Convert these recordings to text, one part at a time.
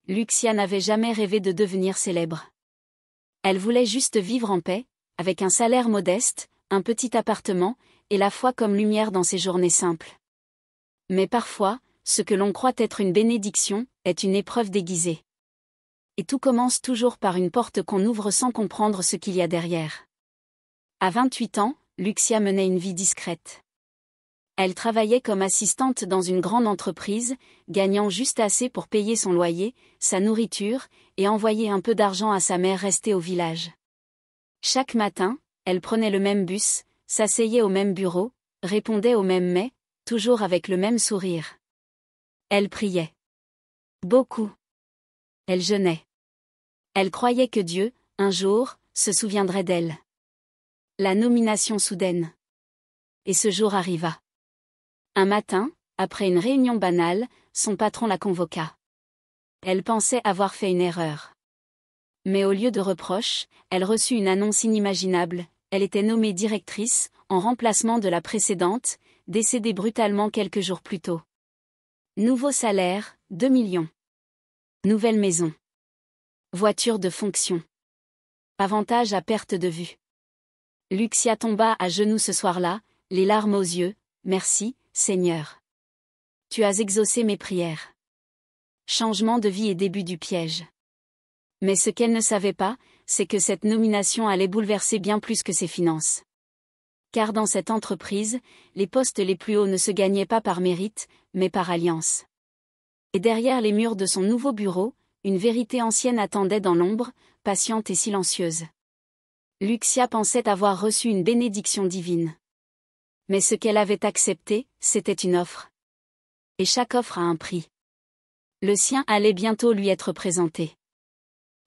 Lucia n'avait jamais rêvé de devenir célèbre. Elle voulait juste vivre en paix, avec un salaire modeste, un petit appartement, et la foi comme lumière dans ses journées simples. Mais parfois, ce que l'on croit être une bénédiction, est une épreuve déguisée. Et tout commence toujours par une porte qu'on ouvre sans comprendre ce qu'il y a derrière. À 28 ans, Lucia menait une vie discrète. Elle travaillait comme assistante dans une grande entreprise, gagnant juste assez pour payer son loyer, sa nourriture, et envoyer un peu d'argent à sa mère restée au village. Chaque matin, elle prenait le même bus, s'asseyait au même bureau, répondait aux mêmes mails, toujours avec le même sourire. Elle priait. Beaucoup. Elle jeûnait. Elle croyait que Dieu, un jour, se souviendrait d'elle. La nomination soudaine. Et ce jour arriva. Un matin, après une réunion banale, son patron la convoqua. Elle pensait avoir fait une erreur. Mais au lieu de reproches, elle reçut une annonce inimaginable. Elle était nommée directrice, en remplacement de la précédente, décédée brutalement quelques jours plus tôt. Nouveau salaire, 2 millions. Nouvelle maison. Voiture de fonction. Avantage à perte de vue. Lucia tomba à genoux ce soir-là, les larmes aux yeux. Merci, Seigneur. Tu as exaucé mes prières. Changement de vie et début du piège. Mais ce qu'elle ne savait pas, c'est que cette nomination allait bouleverser bien plus que ses finances. Car dans cette entreprise, les postes les plus hauts ne se gagnaient pas par mérite, mais par alliance. Et derrière les murs de son nouveau bureau, une vérité ancienne attendait dans l'ombre, patiente et silencieuse. Lucia pensait avoir reçu une bénédiction divine. Mais ce qu'elle avait accepté, c'était une offre. Et chaque offre a un prix. Le sien allait bientôt lui être présenté.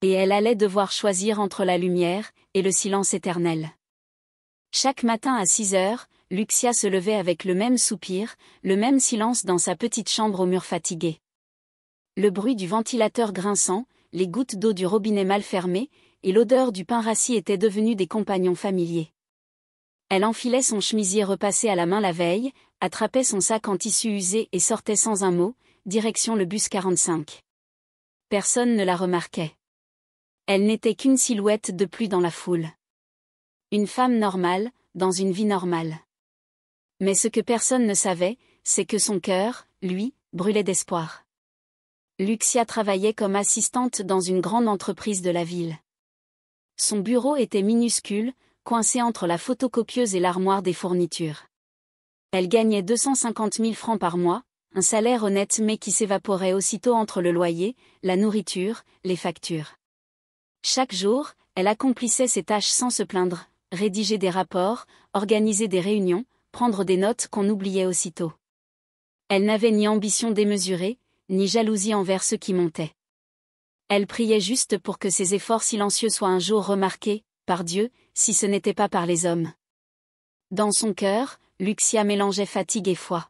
Et elle allait devoir choisir entre la lumière et le silence éternel. Chaque matin à 6 heures, Lucia se levait avec le même soupir, le même silence dans sa petite chambre aux murs fatigués. Le bruit du ventilateur grinçant, les gouttes d'eau du robinet mal fermé, et l'odeur du pain rassis étaient devenus des compagnons familiers. Elle enfilait son chemisier repassé à la main la veille, attrapait son sac en tissu usé et sortait sans un mot, direction le bus 45. Personne ne la remarquait. Elle n'était qu'une silhouette de plus dans la foule. Une femme normale, dans une vie normale. Mais ce que personne ne savait, c'est que son cœur, lui, brûlait d'espoir. Lucia travaillait comme assistante dans une grande entreprise de la ville. Son bureau était minuscule, coincé entre la photocopieuse et l'armoire des fournitures. Elle gagnait 250 000 francs par mois, un salaire honnête mais qui s'évaporait aussitôt entre le loyer, la nourriture, les factures. Chaque jour, elle accomplissait ses tâches sans se plaindre, rédiger des rapports, organiser des réunions, prendre des notes qu'on oubliait aussitôt. Elle n'avait ni ambition démesurée, ni jalousie envers ceux qui montaient. Elle priait juste pour que ses efforts silencieux soient un jour remarqués, par Dieu, si ce n'était pas par les hommes. Dans son cœur, Lucia mélangeait fatigue et foi.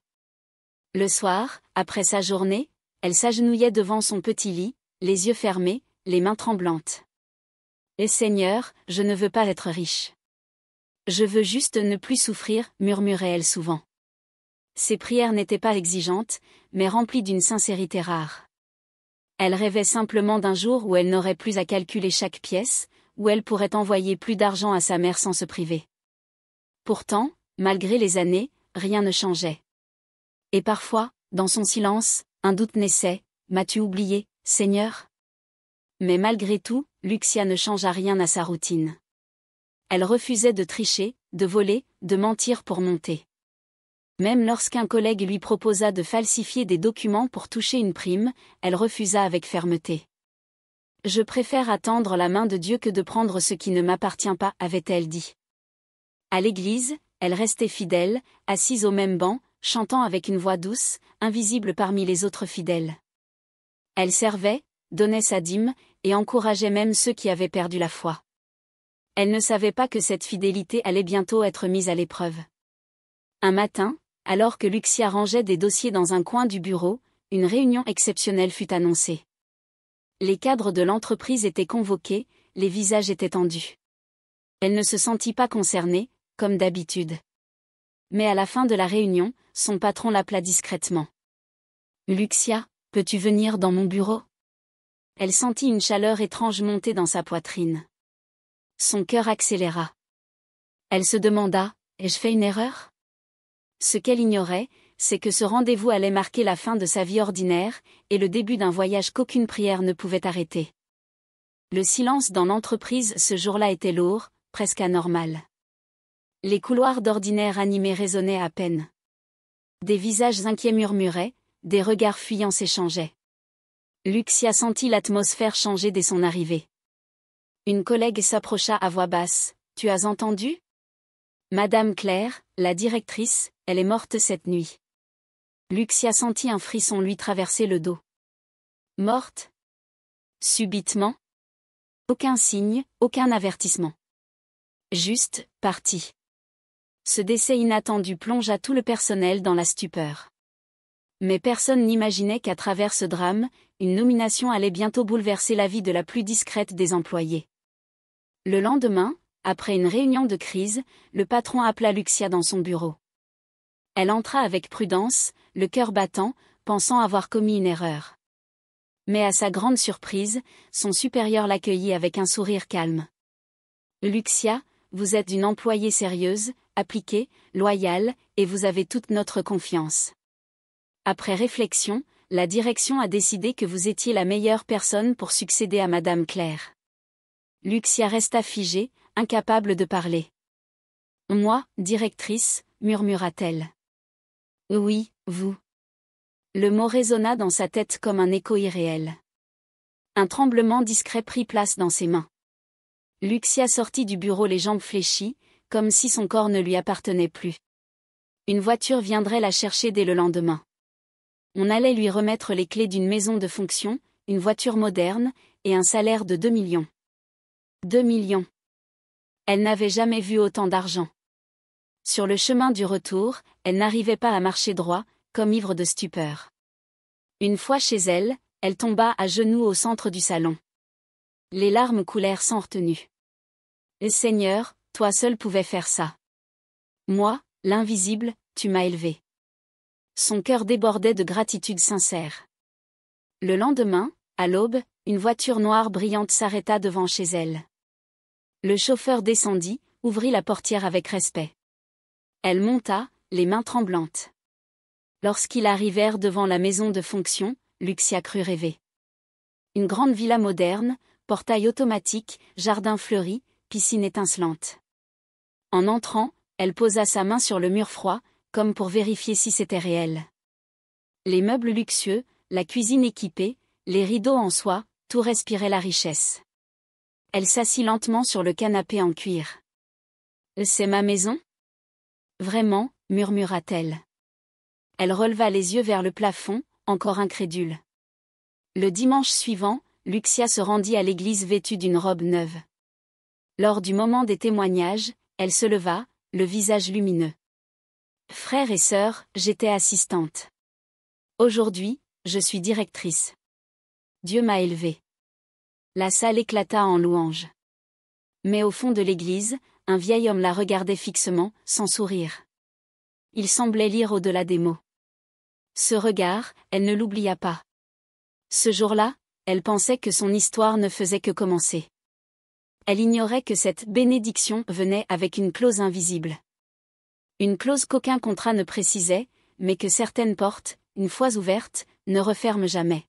Le soir, après sa journée, elle s'agenouillait devant son petit lit, les yeux fermés, les mains tremblantes. « Et Seigneur, je ne veux pas être riche. Je veux juste ne plus souffrir, murmurait-elle souvent. Ses prières n'étaient pas exigeantes, mais remplies d'une sincérité rare. Elle rêvait simplement d'un jour où elle n'aurait plus à calculer chaque pièce, où elle pourrait envoyer plus d'argent à sa mère sans se priver. Pourtant, malgré les années, rien ne changeait. Et parfois, dans son silence, un doute naissait. « M'as-tu oublié, Seigneur ?» Mais malgré tout, Lucia ne changea rien à sa routine. Elle refusait de tricher, de voler, de mentir pour monter. Même lorsqu'un collègue lui proposa de falsifier des documents pour toucher une prime, elle refusa avec fermeté. « Je préfère attendre la main de Dieu que de prendre ce qui ne m'appartient pas, avait-elle dit. À l'église, elle restait fidèle, assise au même banc, chantant avec une voix douce, invisible parmi les autres fidèles. Elle servait, donnait sa dîme, et encourageait même ceux qui avaient perdu la foi. Elle ne savait pas que cette fidélité allait bientôt être mise à l'épreuve. Un matin, alors que Lucia rangeait des dossiers dans un coin du bureau, une réunion exceptionnelle fut annoncée. Les cadres de l'entreprise étaient convoqués, les visages étaient tendus. Elle ne se sentit pas concernée, comme d'habitude. Mais à la fin de la réunion, son patron l'appela discrètement. « Lucia, peux-tu venir dans mon bureau ? Elle sentit une chaleur étrange monter dans sa poitrine. Son cœur accéléra. Elle se demanda, ai-je fait une erreur? Ce qu'elle ignorait, c'est que ce rendez-vous allait marquer la fin de sa vie ordinaire, et le début d'un voyage qu'aucune prière ne pouvait arrêter. Le silence dans l'entreprise ce jour-là était lourd, presque anormal. Les couloirs d'ordinaire animés résonnaient à peine. Des visages inquiets murmuraient, des regards fuyants s'échangeaient. Lucia sentit l'atmosphère changer dès son arrivée. Une collègue s'approcha à voix basse. « Tu as entendu? Madame Claire, la directrice, elle est morte cette nuit. » Lucia sentit un frisson lui traverser le dos. Morte? Subitement? Aucun signe, aucun avertissement. Juste, partie. Ce décès inattendu plongea tout le personnel dans la stupeur. Mais personne n'imaginait qu'à travers ce drame, une nomination allait bientôt bouleverser la vie de la plus discrète des employés. Le lendemain, après une réunion de crise, le patron appela Lucia dans son bureau. Elle entra avec prudence, le cœur battant, pensant avoir commis une erreur. Mais à sa grande surprise, son supérieur l'accueillit avec un sourire calme. « Lucia, vous êtes une employée sérieuse, appliquée, loyale, et vous avez toute notre confiance. Après réflexion, la direction a décidé que vous étiez la meilleure personne pour succéder à Madame Claire. » Lucia resta figée, incapable de parler. « Moi, directrice » murmura-t-elle. « Oui, vous. » Le mot résonna dans sa tête comme un écho irréel. Un tremblement discret prit place dans ses mains. Lucia sortit du bureau les jambes fléchies, comme si son corps ne lui appartenait plus. Une voiture viendrait la chercher dès le lendemain. On allait lui remettre les clés d'une maison de fonction, une voiture moderne, et un salaire de 2 millions. 2 millions. Elle n'avait jamais vu autant d'argent. Sur le chemin du retour, elle n'arrivait pas à marcher droit, comme ivre de stupeur. Une fois chez elle, elle tomba à genoux au centre du salon. Les larmes coulèrent sans retenue. « Seigneur, toi seul pouvais faire ça. Moi, l'invisible, tu m'as élevé. » Son cœur débordait de gratitude sincère. Le lendemain, à l'aube, une voiture noire brillante s'arrêta devant chez elle. Le chauffeur descendit, ouvrit la portière avec respect. Elle monta, les mains tremblantes. Lorsqu'ils arrivèrent devant la maison de fonction, Lucia crut rêver. Une grande villa moderne, portail automatique, jardin fleuri, piscine étincelante. En entrant, elle posa sa main sur le mur froid, comme pour vérifier si c'était réel. Les meubles luxueux, la cuisine équipée, les rideaux en soie, tout respirait la richesse. Elle s'assit lentement sur le canapé en cuir. « C'est ma maison ? » « Vraiment » murmura-t-elle. Elle releva les yeux vers le plafond, encore incrédule. Le dimanche suivant, Lucia se rendit à l'église vêtue d'une robe neuve. Lors du moment des témoignages, elle se leva, le visage lumineux. « Frères et sœurs, j'étais assistante. Aujourd'hui, je suis directrice. Dieu m'a élevée. » La salle éclata en louanges. Mais au fond de l'église, un vieil homme la regardait fixement, sans sourire. Il semblait lire au-delà des mots. Ce regard, elle ne l'oublia pas. Ce jour-là, elle pensait que son histoire ne faisait que commencer. Elle ignorait que cette bénédiction venait avec une clause invisible. Une clause qu'aucun contrat ne précisait, mais que certaines portes, une fois ouvertes, ne referment jamais.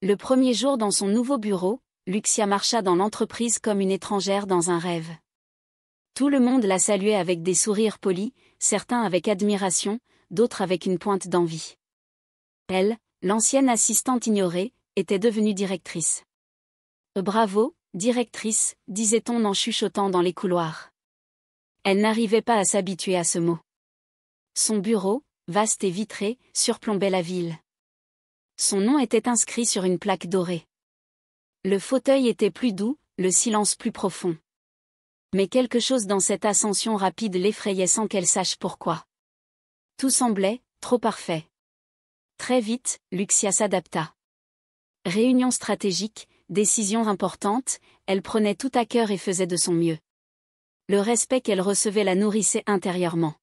Le premier jour dans son nouveau bureau, Lucia marcha dans l'entreprise comme une étrangère dans un rêve. Tout le monde la saluait avec des sourires polis, certains avec admiration, d'autres avec une pointe d'envie. Elle, l'ancienne assistante ignorée, était devenue directrice. « Bravo, directrice » disait-on en chuchotant dans les couloirs. Elle n'arrivait pas à s'habituer à ce mot. Son bureau, vaste et vitré, surplombait la ville. Son nom était inscrit sur une plaque dorée. Le fauteuil était plus doux, le silence plus profond. Mais quelque chose dans cette ascension rapide l'effrayait sans qu'elle sache pourquoi. Tout semblait trop parfait. Très vite, Lucia s'adapta. Réunions stratégiques, décisions importantes, elle prenait tout à cœur et faisait de son mieux. Le respect qu'elle recevait la nourrissait intérieurement.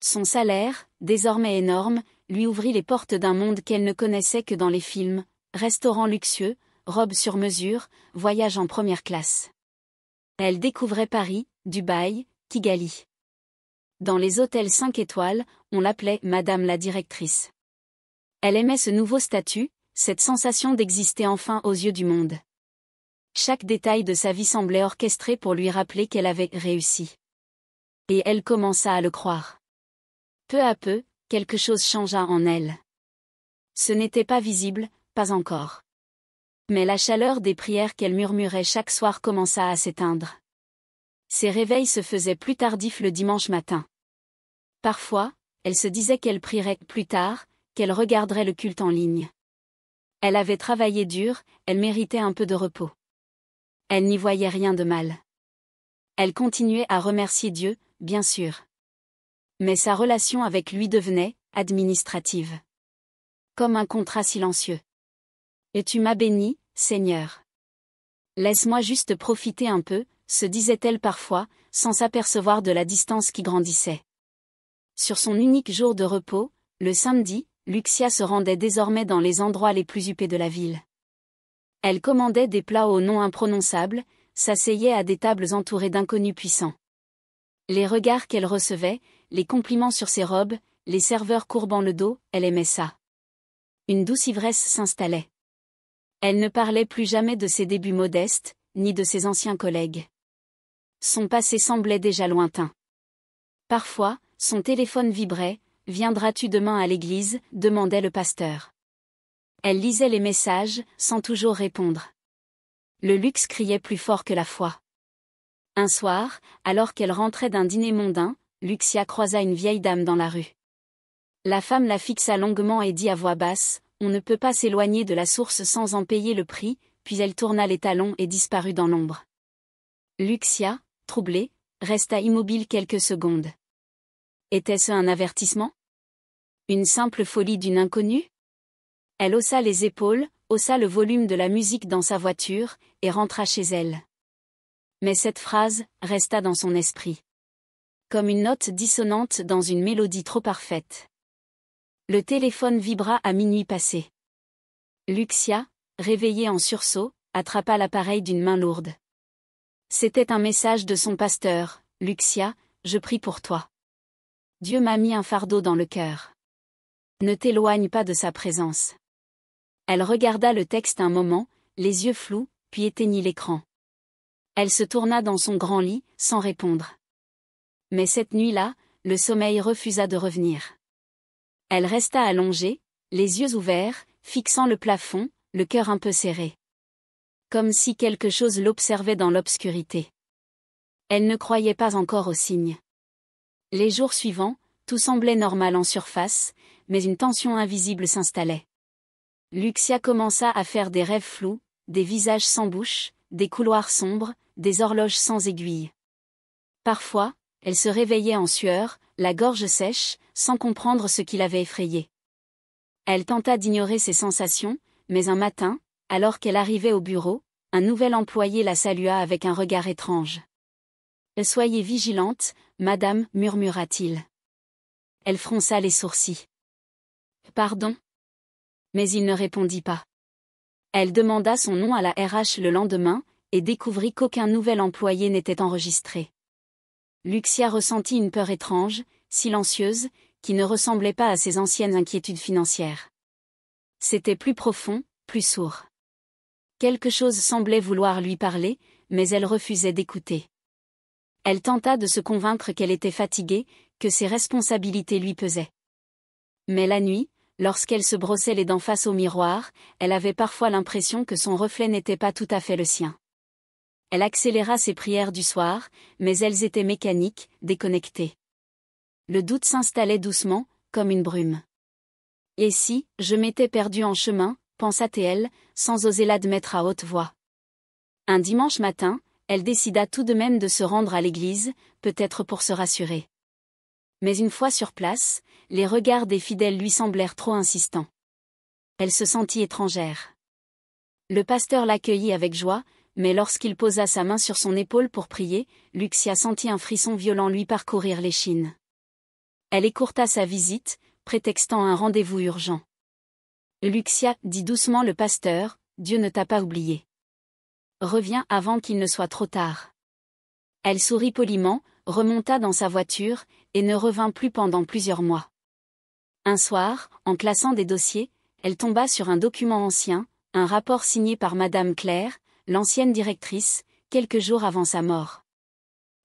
Son salaire, désormais énorme, lui ouvrit les portes d'un monde qu'elle ne connaissait que dans les films, restaurants luxueux, robe sur mesure, voyage en première classe. Elle découvrait Paris, Dubaï, Kigali. Dans les hôtels 5 étoiles, on l'appelait Madame la directrice. Elle aimait ce nouveau statut, cette sensation d'exister enfin aux yeux du monde. Chaque détail de sa vie semblait orchestré pour lui rappeler qu'elle avait réussi. Et elle commença à le croire. Peu à peu, quelque chose changea en elle. Ce n'était pas visible, pas encore. Mais la chaleur des prières qu'elle murmurait chaque soir commença à s'éteindre. Ses réveils se faisaient plus tardifs le dimanche matin. Parfois, elle se disait qu'elle prierait plus tard, qu'elle regarderait le culte en ligne. Elle avait travaillé dur, elle méritait un peu de repos. Elle n'y voyait rien de mal. Elle continuait à remercier Dieu, bien sûr. Mais sa relation avec lui devenait administrative. Comme un contrat silencieux. Et tu m'as béni, Seigneur. Laisse-moi juste profiter un peu, se disait-elle parfois, sans s'apercevoir de la distance qui grandissait. Sur son unique jour de repos, le samedi, Lucia se rendait désormais dans les endroits les plus huppés de la ville. Elle commandait des plats aux noms imprononçables, s'asseyait à des tables entourées d'inconnus puissants. Les regards qu'elle recevait, les compliments sur ses robes, les serveurs courbant le dos, elle aimait ça. Une douce ivresse s'installait. Elle ne parlait plus jamais de ses débuts modestes, ni de ses anciens collègues. Son passé semblait déjà lointain. Parfois, son téléphone vibrait. « Viendras-tu demain à l'église ?» demandait le pasteur. Elle lisait les messages, sans toujours répondre. Le luxe criait plus fort que la foi. Un soir, alors qu'elle rentrait d'un dîner mondain, Lucia croisa une vieille dame dans la rue. La femme la fixa longuement et dit à voix basse, « On ne peut pas s'éloigner de la source sans en payer le prix », puis elle tourna les talons et disparut dans l'ombre. Lucia, troublée, resta immobile quelques secondes. Était-ce un avertissement? Une simple folie d'une inconnue? Elle haussa les épaules, haussa le volume de la musique dans sa voiture, et rentra chez elle. Mais cette phrase resta dans son esprit. Comme une note dissonante dans une mélodie trop parfaite. Le téléphone vibra à minuit passé. Lucia, réveillée en sursaut, attrapa l'appareil d'une main lourde. C'était un message de son pasteur. « Lucia, je prie pour toi. Dieu m'a mis un fardeau dans le cœur. Ne t'éloigne pas de sa présence. » Elle regarda le texte un moment, les yeux flous, puis éteignit l'écran. Elle se tourna dans son grand lit, sans répondre. Mais cette nuit-là, le sommeil refusa de revenir. Elle resta allongée, les yeux ouverts, fixant le plafond, le cœur un peu serré. Comme si quelque chose l'observait dans l'obscurité. Elle ne croyait pas encore aux signes. Les jours suivants, tout semblait normal en surface, mais une tension invisible s'installait. Lucia commença à faire des rêves flous, des visages sans bouche, des couloirs sombres, des horloges sans aiguille. Parfois, elle se réveillait en sueur, la gorge sèche, sans comprendre ce qui l'avait effrayée. Elle tenta d'ignorer ses sensations, mais un matin, alors qu'elle arrivait au bureau, un nouvel employé la salua avec un regard étrange. « Soyez vigilante, madame, murmura-t-il. Elle fronça les sourcils. « Pardon ?» Mais il ne répondit pas. Elle demanda son nom à la RH le lendemain, et découvrit qu'aucun nouvel employé n'était enregistré. Lucia ressentit une peur étrange, silencieuse, qui ne ressemblait pas à ses anciennes inquiétudes financières. C'était plus profond, plus sourd. Quelque chose semblait vouloir lui parler, mais elle refusait d'écouter. Elle tenta de se convaincre qu'elle était fatiguée, que ses responsabilités lui pesaient. Mais la nuit, lorsqu'elle se brossait les dents face au miroir, elle avait parfois l'impression que son reflet n'était pas tout à fait le sien. Elle accéléra ses prières du soir, mais elles étaient mécaniques, déconnectées. Le doute s'installait doucement, comme une brume. « Et si, je m'étais perdue en chemin ?» pensa-t-elle, sans oser l'admettre à haute voix. Un dimanche matin, elle décida tout de même de se rendre à l'église, peut-être pour se rassurer. Mais une fois sur place, les regards des fidèles lui semblèrent trop insistants. Elle se sentit étrangère. Le pasteur l'accueillit avec joie, mais lorsqu'il posa sa main sur son épaule pour prier, Lucia sentit un frisson violent lui parcourir l'échine. Elle écourta sa visite, prétextant un rendez-vous urgent. « Lucia, dit doucement le pasteur, Dieu ne t'a pas oublié. Reviens avant qu'il ne soit trop tard. Elle sourit poliment, remonta dans sa voiture, et ne revint plus pendant plusieurs mois. Un soir, en classant des dossiers, elle tomba sur un document ancien, un rapport signé par Madame Claire, l'ancienne directrice, quelques jours avant sa mort.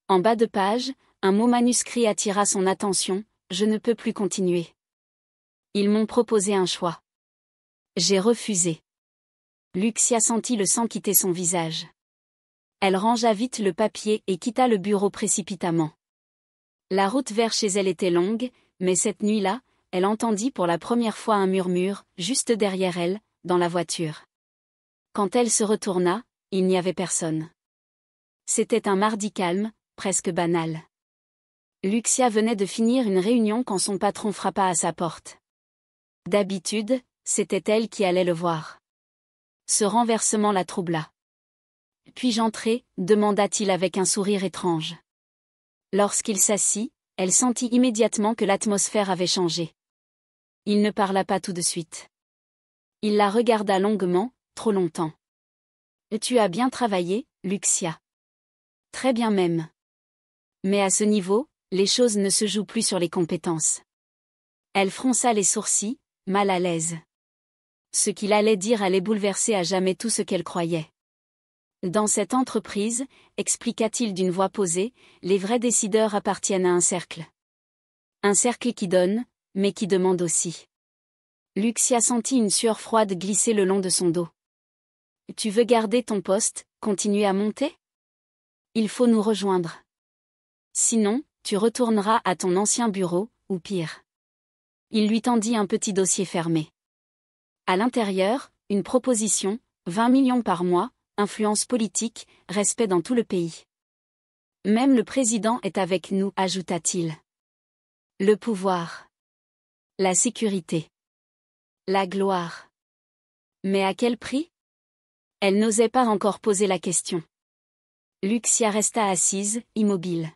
En bas de page, un mot manuscrit attira son attention, « Je ne peux plus continuer. Ils m'ont proposé un choix. J'ai refusé. » Lucia sentit le sang quitter son visage. Elle rangea vite le papier et quitta le bureau précipitamment. La route vers chez elle était longue, mais cette nuit-là, elle entendit pour la première fois un murmure, juste derrière elle, dans la voiture. Quand elle se retourna, il n'y avait personne. C'était un mardi calme, presque banal. Lucia venait de finir une réunion quand son patron frappa à sa porte. D'habitude, c'était elle qui allait le voir. Ce renversement la troubla. « Puis-je entrer ?» demanda-t-il avec un sourire étrange. Lorsqu'il s'assit, elle sentit immédiatement que l'atmosphère avait changé. Il ne parla pas tout de suite. Il la regarda longuement, trop longtemps. « Tu as bien travaillé, Lucia. »« Très bien même. Mais à ce niveau, les choses ne se jouent plus sur les compétences. » Elle fronça les sourcils, mal à l'aise. Ce qu'il allait dire allait bouleverser à jamais tout ce qu'elle croyait. Dans cette entreprise, expliqua-t-il d'une voix posée, les vrais décideurs appartiennent à un cercle. Un cercle qui donne, mais qui demande aussi. Lucia sentit une sueur froide glisser le long de son dos. « Tu veux garder ton poste, continuer à monter ? Il faut nous rejoindre. Sinon, tu retourneras à ton ancien bureau, ou pire. » Il lui tendit un petit dossier fermé. À l'intérieur, une proposition, 20 millions par mois, influence politique, respect dans tout le pays. Même le président est avec nous, ajouta-t-il. Le pouvoir. La sécurité. La gloire. Mais à quel prix ? Elle n'osait pas encore poser la question. Lucia resta assise, immobile.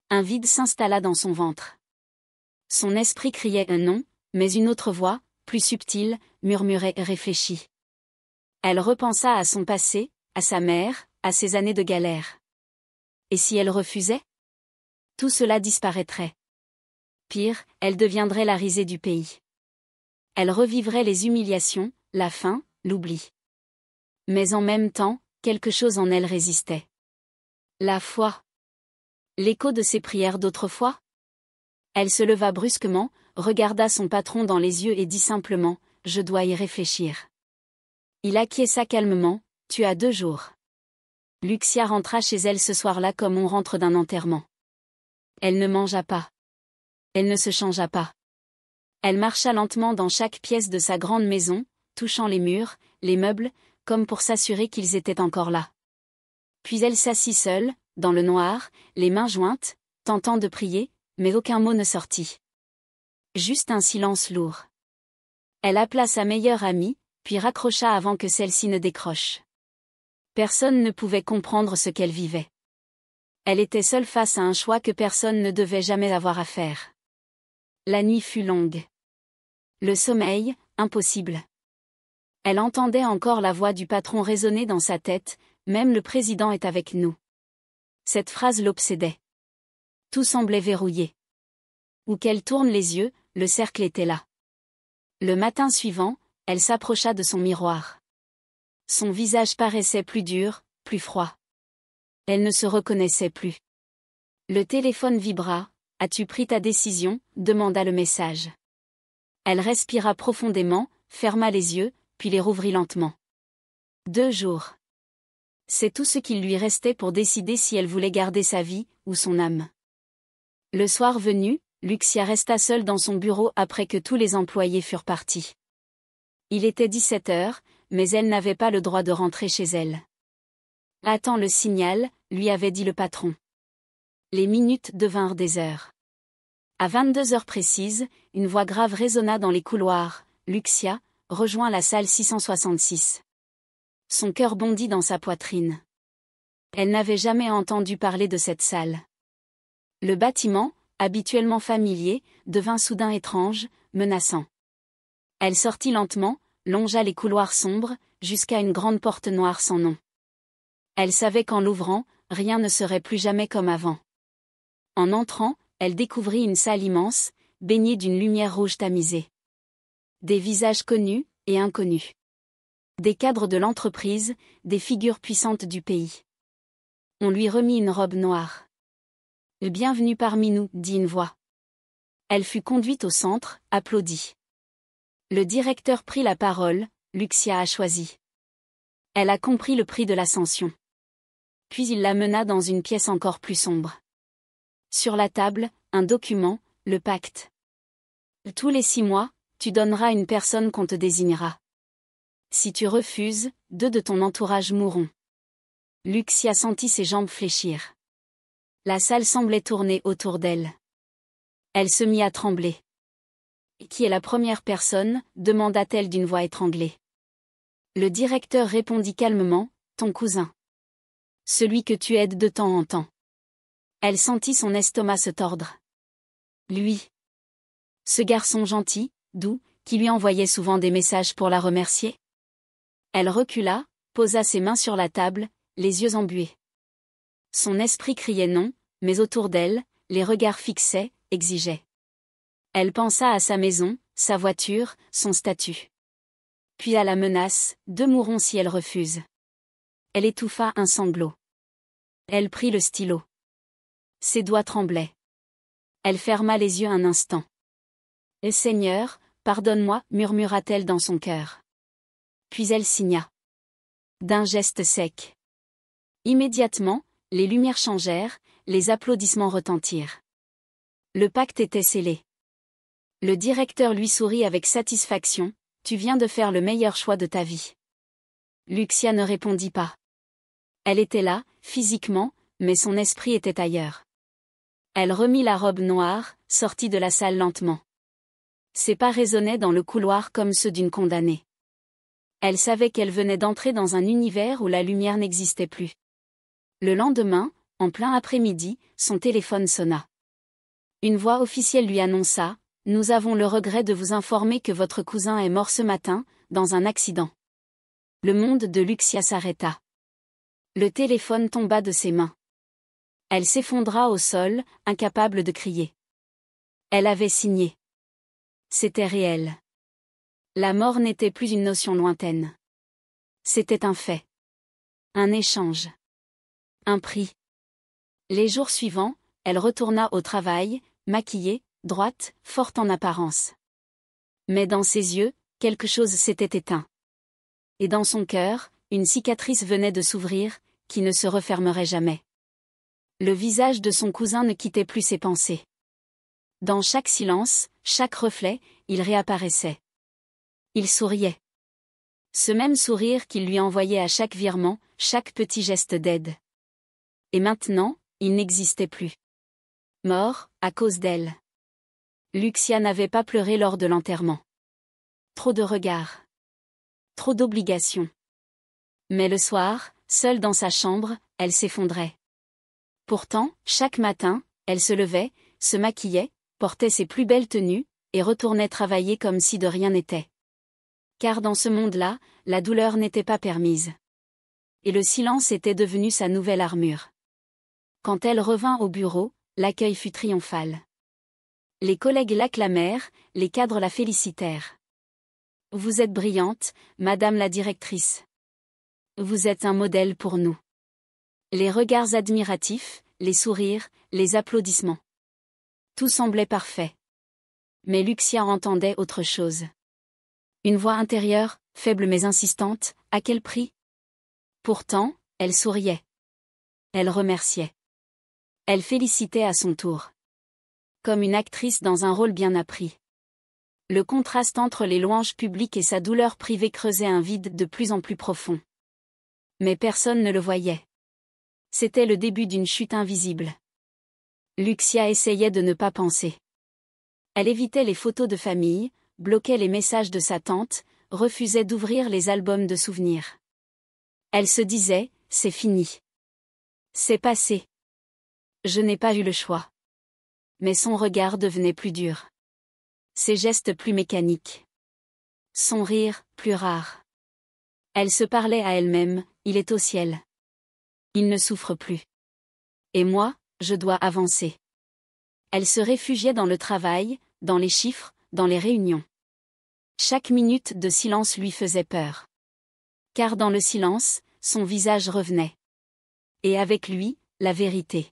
Un vide s'installa dans son ventre. Son esprit criait un non, mais une autre voix, plus subtile, murmurait « Réfléchis ». Elle repensa à son passé, à sa mère, à ses années de galère. Et si elle refusait ? Tout cela disparaîtrait. Pire, elle deviendrait la risée du pays. Elle revivrait les humiliations, la faim, l'oubli. Mais en même temps, quelque chose en elle résistait. La foi. L'écho de ses prières d'autrefois ? Elle se leva brusquement, regarda son patron dans les yeux et dit simplement « Je dois y réfléchir ». Il acquiesça calmement, « Tu as 2 jours ». Lucia rentra chez elle ce soir-là comme on rentre d'un enterrement. Elle ne mangea pas. Elle ne se changea pas. Elle marcha lentement dans chaque pièce de sa grande maison, touchant les murs, les meubles, comme pour s'assurer qu'ils étaient encore là. Puis elle s'assit seule, dans le noir, les mains jointes, tentant de prier, mais aucun mot ne sortit. Juste un silence lourd. Elle appela sa meilleure amie, puis raccrocha avant que celle-ci ne décroche. Personne ne pouvait comprendre ce qu'elle vivait. Elle était seule face à un choix que personne ne devait jamais avoir à faire. La nuit fut longue. Le sommeil, impossible. Elle entendait encore la voix du patron résonner dans sa tête, « Même le président est avec nous ». Cette phrase l'obsédait. Tout semblait verrouillé. Où qu'elle tourne les yeux, le cercle était là. Le matin suivant, elle s'approcha de son miroir. Son visage paraissait plus dur, plus froid. Elle ne se reconnaissait plus. Le téléphone vibra. « As-tu pris ta décision ?» demanda le message. Elle respira profondément, ferma les yeux, puis les rouvrit lentement. 2 jours. C'est tout ce qu'il lui restait pour décider si elle voulait garder sa vie, ou son âme. Le soir venu, Lucia resta seule dans son bureau après que tous les employés furent partis. Il était 17 heures, mais elle n'avait pas le droit de rentrer chez elle. « Attends le signal », lui avait dit le patron. Les minutes devinrent des heures. À 22 heures précises, une voix grave résonna dans les couloirs. « Lucia, rejoins la salle 666. » Son cœur bondit dans sa poitrine. Elle n'avait jamais entendu parler de cette salle. Le bâtiment, habituellement familier, devint soudain étrange, menaçant. Elle sortit lentement, longea les couloirs sombres, jusqu'à une grande porte noire sans nom. Elle savait qu'en l'ouvrant, rien ne serait plus jamais comme avant. En entrant, elle découvrit une salle immense, baignée d'une lumière rouge tamisée. Des visages connus et inconnus. Des cadres de l'entreprise, des figures puissantes du pays. On lui remit une robe noire. « Bienvenue parmi nous », dit une voix. Elle fut conduite au centre, applaudie. Le directeur prit la parole, Luxia a choisi. Elle a compris le prix de l'ascension. Puis il la mena dans une pièce encore plus sombre. Sur la table, un document, le pacte. Tous les 6 mois, tu donneras une personne qu'on te désignera. Si tu refuses, 2 de ton entourage mourront. Luxia sentit ses jambes fléchir. La salle semblait tourner autour d'elle. Elle se mit à trembler. « Qui est la première personne ?» demanda-t-elle d'une voix étranglée. Le directeur répondit calmement, « Ton cousin. Celui que tu aides de temps en temps. » Elle sentit son estomac se tordre. Lui. Ce garçon gentil, doux, qui lui envoyait souvent des messages pour la remercier. Elle recula, posa ses mains sur la table, les yeux embués. Son esprit criait non, mais autour d'elle, les regards fixaient, exigeaient. Elle pensa à sa maison, sa voiture, son statut. Puis à la menace, 2 mourront si elle refuse. Elle étouffa un sanglot. Elle prit le stylo. Ses doigts tremblaient. Elle ferma les yeux un instant. « Seigneur, pardonne-moi » murmura-t-elle dans son cœur. Puis elle signa. D'un geste sec. Immédiatement, les lumières changèrent, les applaudissements retentirent. Le pacte était scellé. Le directeur lui sourit avec satisfaction, « Tu viens de faire le meilleur choix de ta vie. » Luxia ne répondit pas. Elle était là, physiquement, mais son esprit était ailleurs. Elle remit la robe noire, sortit de la salle lentement. Ses pas résonnaient dans le couloir comme ceux d'une condamnée. Elle savait qu'elle venait d'entrer dans un univers où la lumière n'existait plus. Le lendemain, en plein après-midi, son téléphone sonna. Une voix officielle lui annonça « Nous avons le regret de vous informer que votre cousin est mort ce matin, dans un accident. » Le monde de Luxia s'arrêta. Le téléphone tomba de ses mains. Elle s'effondra au sol, incapable de crier. Elle avait signé. C'était réel. La mort n'était plus une notion lointaine. C'était un fait. Un échange. Un prix. Les jours suivants, elle retourna au travail, maquillée, droite, forte en apparence. Mais dans ses yeux, quelque chose s'était éteint. Et dans son cœur, une cicatrice venait de s'ouvrir, qui ne se refermerait jamais. Le visage de son cousin ne quittait plus ses pensées. Dans chaque silence, chaque reflet, il réapparaissait. Il souriait. Ce même sourire qu'il lui envoyait à chaque virement, chaque petit geste d'aide. Et maintenant, il n'existait plus. Mort, à cause d'elle. Luxia n'avait pas pleuré lors de l'enterrement. Trop de regards. Trop d'obligations. Mais le soir, seule dans sa chambre, elle s'effondrait. Pourtant, chaque matin, elle se levait, se maquillait, portait ses plus belles tenues, et retournait travailler comme si de rien n'était. Car dans ce monde-là, la douleur n'était pas permise. Et le silence était devenu sa nouvelle armure. Quand elle revint au bureau, l'accueil fut triomphal. Les collègues l'acclamèrent, les cadres la félicitèrent. « Vous êtes brillante, madame la directrice. Vous êtes un modèle pour nous. » Les regards admiratifs, les sourires, les applaudissements. Tout semblait parfait. Mais Luxia entendait autre chose. Une voix intérieure, faible mais insistante, à quel prix? Pourtant, elle souriait. Elle remerciait. Elle félicitait à son tour. Comme une actrice dans un rôle bien appris. Le contraste entre les louanges publiques et sa douleur privée creusait un vide de plus en plus profond. Mais personne ne le voyait. C'était le début d'une chute invisible. Luxia essayait de ne pas penser. Elle évitait les photos de famille, bloquait les messages de sa tante, refusait d'ouvrir les albums de souvenirs. Elle se disait, c'est fini. C'est passé. Je n'ai pas eu le choix. Mais son regard devenait plus dur. Ses gestes plus mécaniques. Son rire, plus rare. Elle se parlait à elle-même, il est au ciel. Il ne souffre plus. Et moi, je dois avancer. Elle se réfugiait dans le travail, dans les chiffres, dans les réunions. Chaque minute de silence lui faisait peur. Car dans le silence, son visage revenait. Et avec lui, la vérité.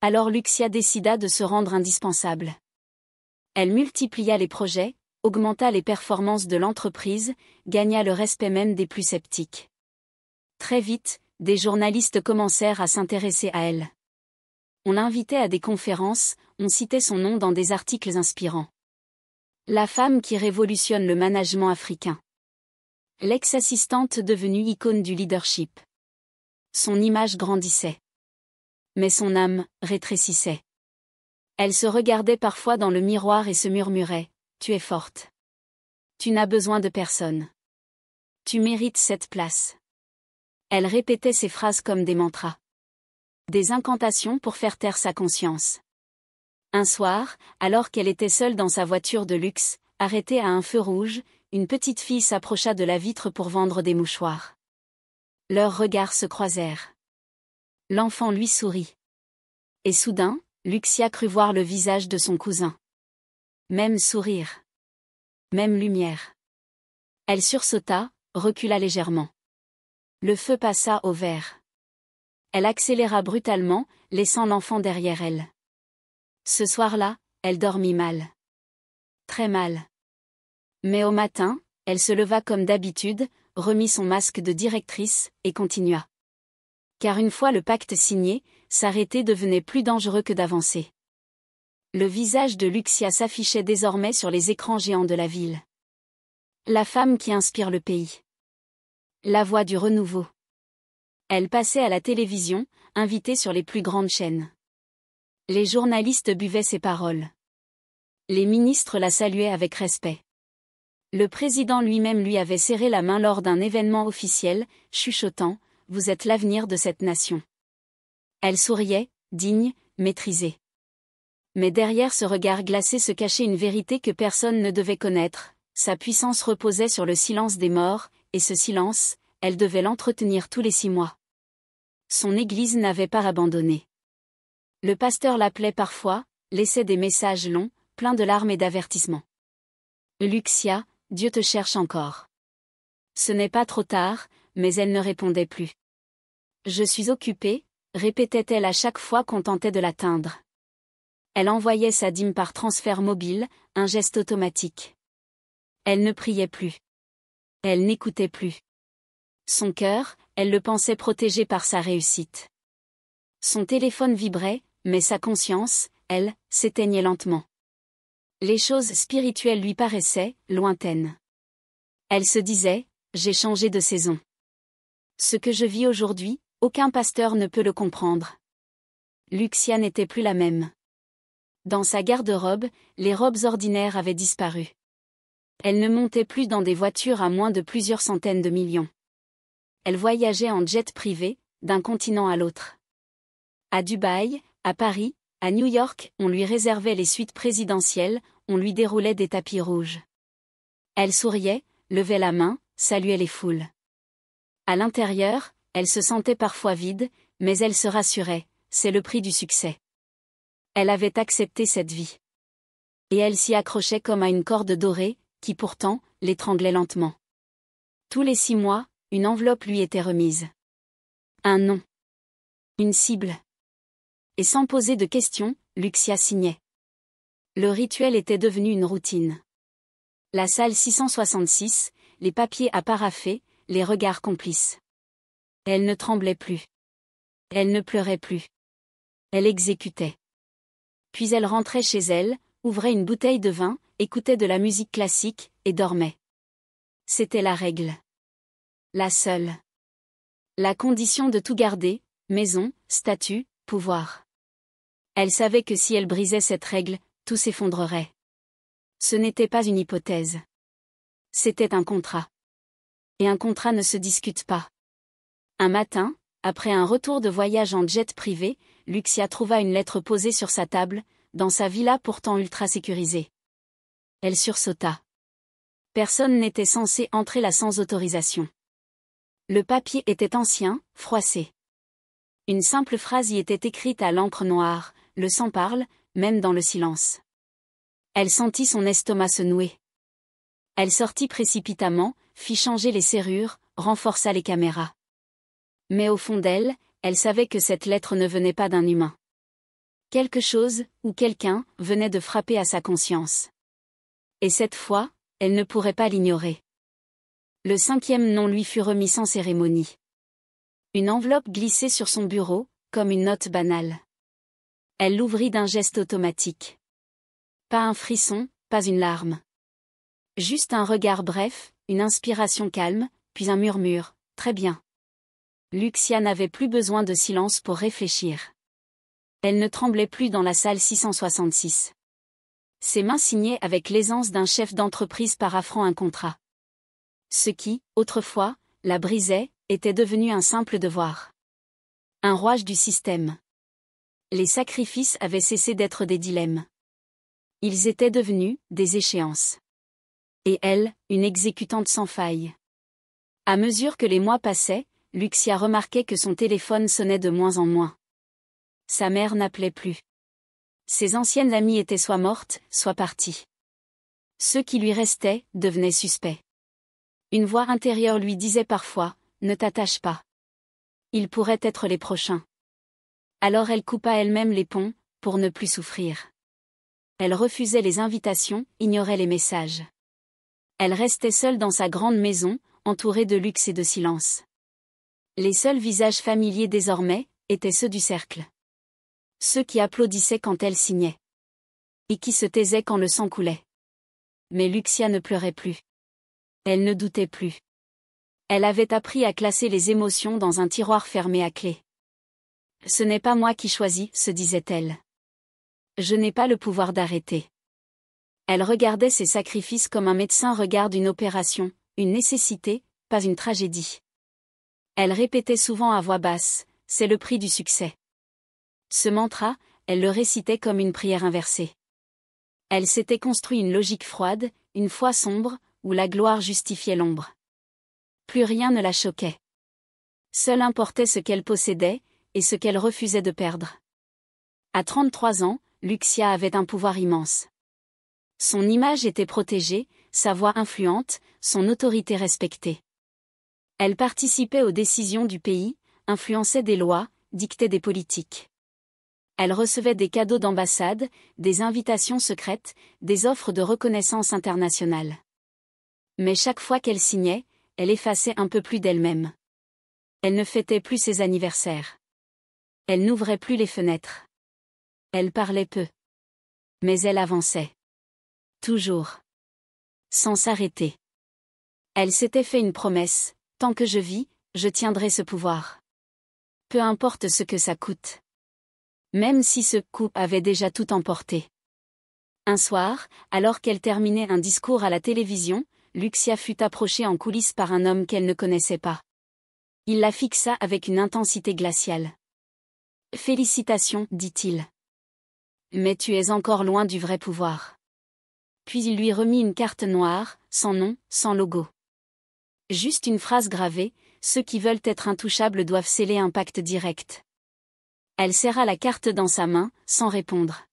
Alors Lucia décida de se rendre indispensable. Elle multiplia les projets, augmenta les performances de l'entreprise, gagna le respect même des plus sceptiques. Très vite, des journalistes commencèrent à s'intéresser à elle. On l'invitait à des conférences, on citait son nom dans des articles inspirants. La femme qui révolutionne le management africain. L'ex-assistante devenue icône du leadership. Son image grandissait. Mais son âme rétrécissait. Elle se regardait parfois dans le miroir et se murmurait « Tu es forte. Tu n'as besoin de personne. Tu mérites cette place. » Elle répétait ces phrases comme des mantras. Des incantations pour faire taire sa conscience. Un soir, alors qu'elle était seule dans sa voiture de luxe, arrêtée à un feu rouge, une petite fille s'approcha de la vitre pour vendre des mouchoirs. Leurs regards se croisèrent. L'enfant lui sourit. Et soudain, Lucia crut voir le visage de son cousin. Même sourire. Même lumière. Elle sursauta, recula légèrement. Le feu passa au vert. Elle accéléra brutalement, laissant l'enfant derrière elle. Ce soir-là, elle dormit mal. Très mal. Mais au matin, elle se leva comme d'habitude, remit son masque de directrice, et continua. Car une fois le pacte signé, s'arrêter devenait plus dangereux que d'avancer. Le visage de Lucia s'affichait désormais sur les écrans géants de la ville. La femme qui inspire le pays. La voix du renouveau. Elle passait à la télévision, invitée sur les plus grandes chaînes. Les journalistes buvaient ses paroles. Les ministres la saluaient avec respect. Le président lui-même lui avait serré la main lors d'un événement officiel, chuchotant « Vous êtes l'avenir de cette nation ». Elle souriait, digne, maîtrisée. Mais derrière ce regard glacé se cachait une vérité que personne ne devait connaître. Sa puissance reposait sur le silence des morts, et ce silence, elle devait l'entretenir tous les 6 mois. Son église n'avait pas abandonné. Le pasteur l'appelait parfois, laissait des messages longs, pleins de larmes et d'avertissements. Lucia, Dieu te cherche encore. Ce n'est pas trop tard, mais elle ne répondait plus. Je suis occupée, répétait-elle à chaque fois qu'on tentait de l'atteindre. Elle envoyait sa dîme par transfert mobile, un geste automatique. Elle ne priait plus. Elle n'écoutait plus. Son cœur, elle le pensait protégé par sa réussite. Son téléphone vibrait, mais sa conscience, elle, s'éteignait lentement. Les choses spirituelles lui paraissaient lointaines. Elle se disait, j'ai changé de saison. Ce que je vis aujourd'hui, aucun pasteur ne peut le comprendre. Lucia n'était plus la même. Dans sa garde-robe, les robes ordinaires avaient disparu. Elle ne montait plus dans des voitures à moins de plusieurs centaines de millions. Elle voyageait en jet privé, d'un continent à l'autre. À Dubaï, à Paris, à New York, on lui réservait les suites présidentielles, on lui déroulait des tapis rouges. Elle souriait, levait la main, saluait les foules. À l'intérieur, elle se sentait parfois vide, mais elle se rassurait, c'est le prix du succès. Elle avait accepté cette vie. Et elle s'y accrochait comme à une corde dorée, qui pourtant, l'étranglait lentement. Tous les 6 mois, une enveloppe lui était remise. Un nom. Une cible. Et sans poser de questions, Lucia signait. Le rituel était devenu une routine. La salle 666, les papiers à paraffer, les regards complices. Elle ne tremblait plus. Elle ne pleurait plus. Elle exécutait. Puis elle rentrait chez elle, ouvrait une bouteille de vin, écoutait de la musique classique, et dormait. C'était la règle. La seule. La condition de tout garder, maison, statut, pouvoir. Elle savait que si elle brisait cette règle, tout s'effondrerait. Ce n'était pas une hypothèse. C'était un contrat. Et un contrat ne se discute pas. Un matin, après un retour de voyage en jet privé, Lucia trouva une lettre posée sur sa table, dans sa villa pourtant ultra sécurisée. Elle sursauta. Personne n'était censé entrer là sans autorisation. Le papier était ancien, froissé. Une simple phrase y était écrite à l'encre noire, le sang parle, même dans le silence. Elle sentit son estomac se nouer. Elle sortit précipitamment, fit changer les serrures, renforça les caméras. Mais au fond d'elle, elle savait que cette lettre ne venait pas d'un humain. Quelque chose, ou quelqu'un, venait de frapper à sa conscience. Et cette fois, elle ne pourrait pas l'ignorer. Le 5e nom lui fut remis sans cérémonie. Une enveloppe glissait sur son bureau, comme une note banale. Elle l'ouvrit d'un geste automatique. Pas un frisson, pas une larme. Juste un regard bref, une inspiration calme, puis un murmure, « Très bien ». Lucia n'avait plus besoin de silence pour réfléchir. Elle ne tremblait plus dans la salle 666. Ses mains signaient avec l'aisance d'un chef d'entreprise paraphant un contrat. Ce qui, autrefois, la brisait, était devenu un simple devoir. Un rouage du système. Les sacrifices avaient cessé d'être des dilemmes. Ils étaient devenus des échéances. Et elle, une exécutante sans faille. À mesure que les mois passaient, Lucia remarquait que son téléphone sonnait de moins en moins. Sa mère n'appelait plus. Ses anciennes amies étaient soit mortes, soit parties. Ceux qui lui restaient devenaient suspects. Une voix intérieure lui disait parfois, « Ne t'attache pas. Ils pourraient être les prochains. » Alors elle coupa elle-même les ponts, pour ne plus souffrir. Elle refusait les invitations, ignorait les messages. Elle restait seule dans sa grande maison, entourée de luxe et de silence. Les seuls visages familiers désormais, étaient ceux du cercle. Ceux qui applaudissaient quand elle signait. Et qui se taisaient quand le sang coulait. Mais Lucia ne pleurait plus. Elle ne doutait plus. Elle avait appris à classer les émotions dans un tiroir fermé à clé. « Ce n'est pas moi qui choisis, se disait-elle. Je n'ai pas le pouvoir d'arrêter. » Elle regardait ses sacrifices comme un médecin regarde une opération, une nécessité, pas une tragédie. Elle répétait souvent à voix basse, « C'est le prix du succès. » Ce mantra, elle le récitait comme une prière inversée. Elle s'était construit une logique froide, une foi sombre, où la gloire justifiait l'ombre. Plus rien ne la choquait. Seul importait ce qu'elle possédait, et ce qu'elle refusait de perdre. À 33 ans, Lucia avait un pouvoir immense. Son image était protégée, sa voix influente, son autorité respectée. Elle participait aux décisions du pays, influençait des lois, dictait des politiques. Elle recevait des cadeaux d'ambassade, des invitations secrètes, des offres de reconnaissance internationale. Mais chaque fois qu'elle signait, elle effaçait un peu plus d'elle-même. Elle ne fêtait plus ses anniversaires. Elle n'ouvrait plus les fenêtres. Elle parlait peu. Mais elle avançait. Toujours. Sans s'arrêter. Elle s'était fait une promesse, tant que je vis, je tiendrai ce pouvoir. Peu importe ce que ça coûte. Même si ce coup avait déjà tout emporté. Un soir, alors qu'elle terminait un discours à la télévision, Lucia fut approchée en coulisses par un homme qu'elle ne connaissait pas. Il la fixa avec une intensité glaciale. « Félicitations, dit-il. Mais tu es encore loin du vrai pouvoir. » Puis il lui remit une carte noire, sans nom, sans logo. Juste une phrase gravée, « Ceux qui veulent être intouchables doivent sceller un pacte direct. » Elle serra la carte dans sa main, sans répondre.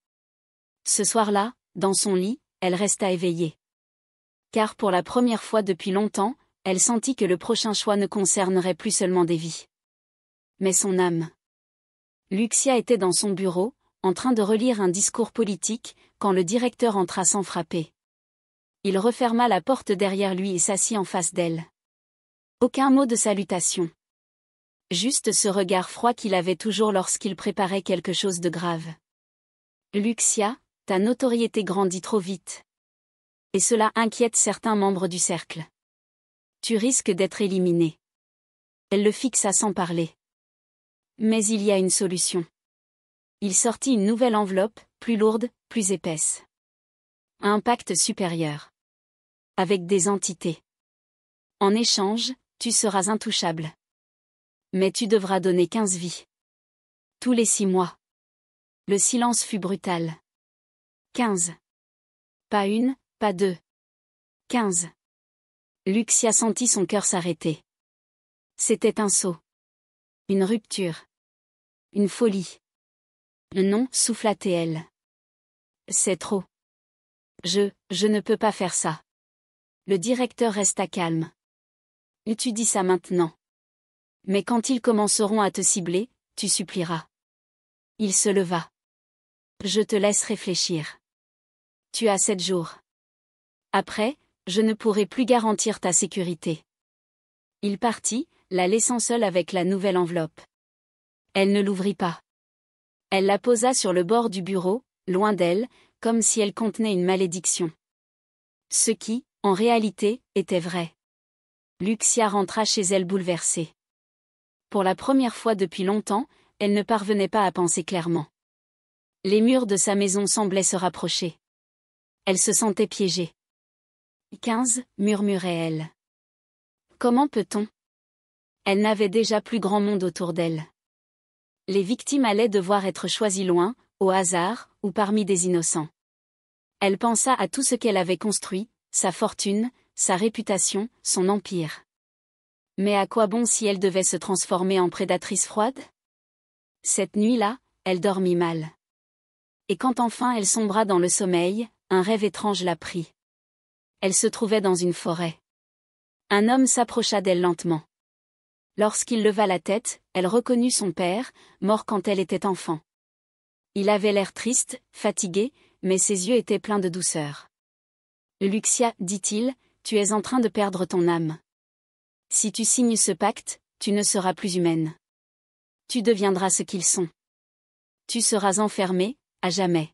Ce soir-là, dans son lit, elle resta éveillée. Car pour la première fois depuis longtemps, elle sentit que le prochain choix ne concernerait plus seulement des vies. Mais son âme. Lucia était dans son bureau, en train de relire un discours politique, quand le directeur entra sans frapper. Il referma la porte derrière lui et s'assit en face d'elle. Aucun mot de salutation. Juste ce regard froid qu'il avait toujours lorsqu'il préparait quelque chose de grave. « Lucia, ta notoriété grandit trop vite. Et cela inquiète certains membres du cercle. Tu risques d'être éliminée. » Elle le fixa sans parler. Mais il y a une solution. Il sortit une nouvelle enveloppe, plus lourde, plus épaisse. Un pacte supérieur. Avec des entités. En échange, tu seras intouchable. Mais tu devras donner 15 vies. Tous les 6 mois. Le silence fut brutal. 15. Pas une, pas deux. 15. Lucia sentit son cœur s'arrêter. C'était un saut. Une rupture. Une folie. Non, souffla-t-elle. C'est trop. Je ne peux pas faire ça. Le directeur resta calme. Tu dis ça maintenant. Mais quand ils commenceront à te cibler, tu supplieras. Il se leva. Je te laisse réfléchir. Tu as 7 jours. Après, je ne pourrai plus garantir ta sécurité. Il partit, la laissant seule avec la nouvelle enveloppe. Elle ne l'ouvrit pas. Elle la posa sur le bord du bureau, loin d'elle, comme si elle contenait une malédiction. Ce qui, en réalité, était vrai. Lucia rentra chez elle bouleversée. Pour la première fois depuis longtemps, elle ne parvenait pas à penser clairement. Les murs de sa maison semblaient se rapprocher. Elle se sentait piégée. 15, murmurait-elle. Comment peut-on? Elle n'avait déjà plus grand monde autour d'elle. Les victimes allaient devoir être choisies loin, au hasard, ou parmi des innocents. Elle pensa à tout ce qu'elle avait construit, sa fortune, sa réputation, son empire. Mais à quoi bon si elle devait se transformer en prédatrice froide? Cette nuit-là, elle dormit mal. Et quand enfin elle sombra dans le sommeil, un rêve étrange la prit. Elle se trouvait dans une forêt. Un homme s'approcha d'elle lentement. Lorsqu'il leva la tête, elle reconnut son père, mort quand elle était enfant. Il avait l'air triste, fatigué, mais ses yeux étaient pleins de douceur. Lucia, dit-il, tu es en train de perdre ton âme. Si tu signes ce pacte, tu ne seras plus humaine. Tu deviendras ce qu'ils sont. Tu seras enfermée, à jamais.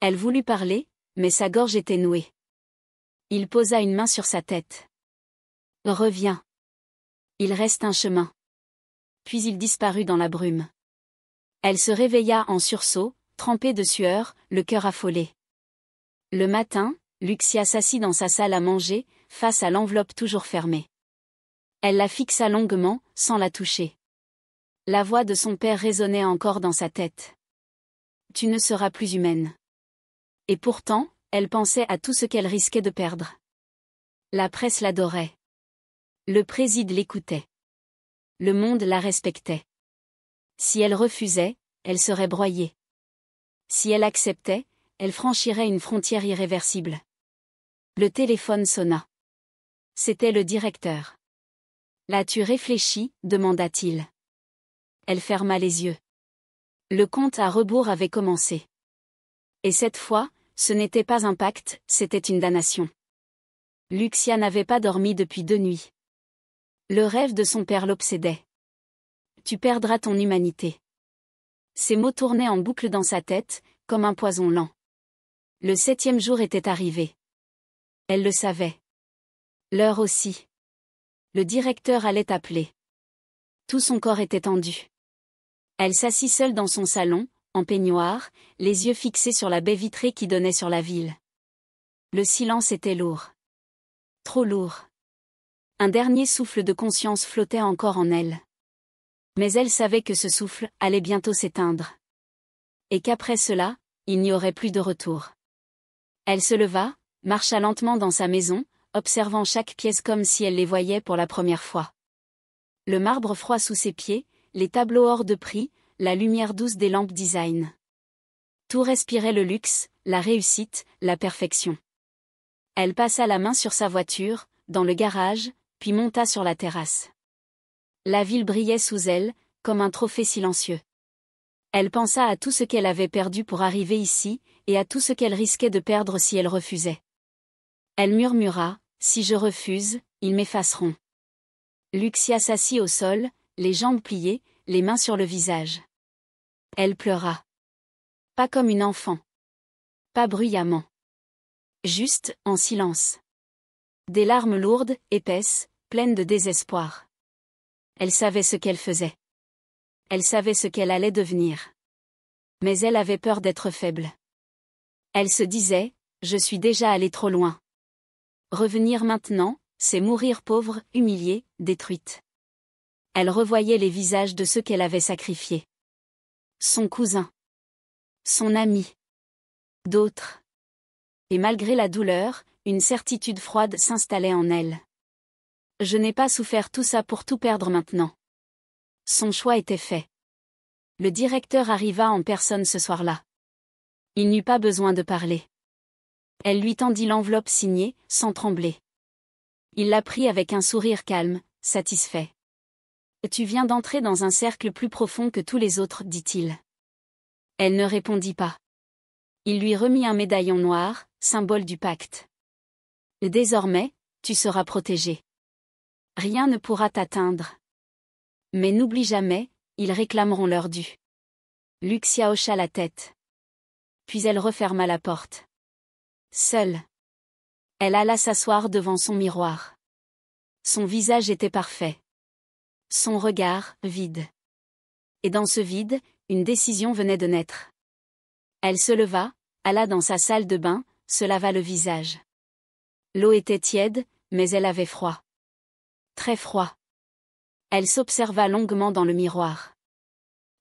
Elle voulut parler, mais sa gorge était nouée. Il posa une main sur sa tête. Reviens. Il reste un chemin. Puis il disparut dans la brume. Elle se réveilla en sursaut, trempée de sueur, le cœur affolé. Le matin, Lucia s'assit dans sa salle à manger, face à l'enveloppe toujours fermée. Elle la fixa longuement, sans la toucher. La voix de son père résonnait encore dans sa tête. Tu ne seras plus humaine. Et pourtant, elle pensait à tout ce qu'elle risquait de perdre. La presse l'adorait. Le président l'écoutait. Le monde la respectait. Si elle refusait, elle serait broyée. Si elle acceptait, elle franchirait une frontière irréversible. Le téléphone sonna. C'était le directeur. L'as-tu réfléchi, demanda-t-il. Elle ferma les yeux. Le compte à rebours avait commencé. Et cette fois, ce n'était pas un pacte, c'était une damnation. Lucia n'avait pas dormi depuis 2 nuits. Le rêve de son père l'obsédait. Tu perdras ton humanité. Ces mots tournaient en boucle dans sa tête, comme un poison lent. Le 7e jour était arrivé. Elle le savait. L'heure aussi. Le directeur allait appeler. Tout son corps était tendu. Elle s'assit seule dans son salon, en peignoir, les yeux fixés sur la baie vitrée qui donnait sur la ville. Le silence était lourd. Trop lourd. Un dernier souffle de conscience flottait encore en elle. Mais elle savait que ce souffle allait bientôt s'éteindre. Et qu'après cela, il n'y aurait plus de retour. Elle se leva, marcha lentement dans sa maison, observant chaque pièce comme si elle les voyait pour la première fois. Le marbre froid sous ses pieds, les tableaux hors de prix, la lumière douce des lampes design. Tout respirait le luxe, la réussite, la perfection. Elle passa la main sur sa voiture, dans le garage, puis monta sur la terrasse. La ville brillait sous elle, comme un trophée silencieux. Elle pensa à tout ce qu'elle avait perdu pour arriver ici, et à tout ce qu'elle risquait de perdre si elle refusait. Elle murmura, « Si je refuse, ils m'effaceront. » Lucia s'assit au sol, les jambes pliées, les mains sur le visage. Elle pleura. Pas comme une enfant. Pas bruyamment. Juste, en silence. Des larmes lourdes, épaisses, pleines de désespoir. Elle savait ce qu'elle faisait. Elle savait ce qu'elle allait devenir. Mais elle avait peur d'être faible. Elle se disait, je suis déjà allée trop loin. Revenir maintenant, c'est mourir pauvre, humiliée, détruite. Elle revoyait les visages de ceux qu'elle avait sacrifiés. Son cousin. Son ami. D'autres. Et malgré la douleur, une certitude froide s'installait en elle. Je n'ai pas souffert tout ça pour tout perdre maintenant. Son choix était fait. Le directeur arriva en personne ce soir-là. Il n'eut pas besoin de parler. Elle lui tendit l'enveloppe signée, sans trembler. Il la prit avec un sourire calme, satisfait. « Tu viens d'entrer dans un cercle plus profond que tous les autres, dit-il. » Elle ne répondit pas. Il lui remit un médaillon noir, symbole du pacte. « Désormais, tu seras protégé. Rien ne pourra t'atteindre. Mais n'oublie jamais, ils réclameront leur dû. » Luxia hocha la tête. Puis elle referma la porte. Seule. Elle alla s'asseoir devant son miroir. Son visage était parfait. Son regard, vide. Et dans ce vide, une décision venait de naître. Elle se leva, alla dans sa salle de bain, se lava le visage. L'eau était tiède, mais elle avait froid. Très froid. Elle s'observa longuement dans le miroir.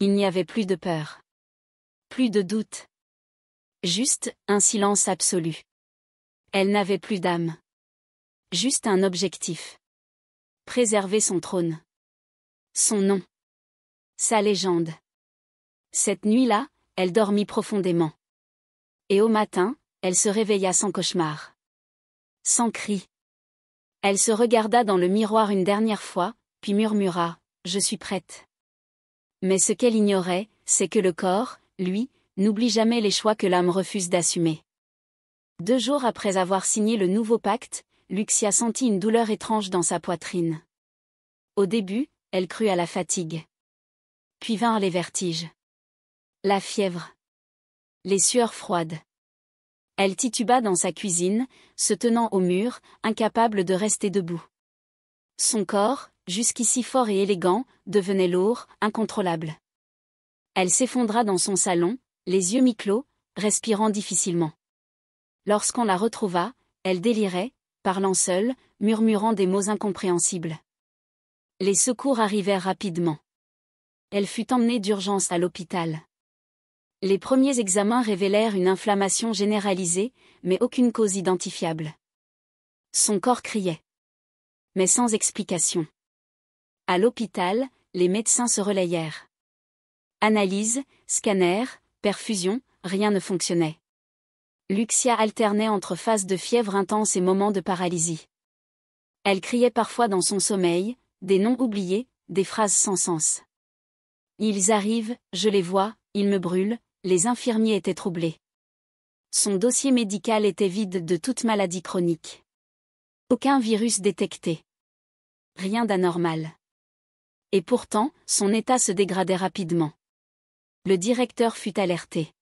Il n'y avait plus de peur. Plus de doute. Juste, un silence absolu. Elle n'avait plus d'âme. Juste un objectif. Préserver son trône. Son nom. Sa légende. Cette nuit-là, elle dormit profondément. Et au matin, elle se réveilla sans cauchemar. Sans cri. Elle se regarda dans le miroir une dernière fois, puis murmura « Je suis prête ». Mais ce qu'elle ignorait, c'est que le corps, lui, n'oublie jamais les choix que l'âme refuse d'assumer. 2 jours après avoir signé le nouveau pacte, Luxia sentit une douleur étrange dans sa poitrine. Au début, elle crut à la fatigue. Puis vinrent les vertiges. La fièvre. Les sueurs froides. Elle tituba dans sa cuisine, se tenant au mur, incapable de rester debout. Son corps, jusqu'ici fort et élégant, devenait lourd, incontrôlable. Elle s'effondra dans son salon, les yeux mi-clos, respirant difficilement. Lorsqu'on la retrouva, elle délirait, parlant seule, murmurant des mots incompréhensibles. Les secours arrivèrent rapidement. Elle fut emmenée d'urgence à l'hôpital. Les premiers examens révélèrent une inflammation généralisée, mais aucune cause identifiable. Son corps criait. Mais sans explication. À l'hôpital, les médecins se relayèrent. Analyse, scanner, perfusion, rien ne fonctionnait. Luxia alternait entre phases de fièvre intense et moments de paralysie. Elle criait parfois dans son sommeil, des noms oubliés, des phrases sans sens. Ils arrivent, je les vois, ils me brûlent, les infirmiers étaient troublés. Son dossier médical était vide de toute maladie chronique. Aucun virus détecté. Rien d'anormal. Et pourtant, son état se dégradait rapidement. Le directeur fut alerté.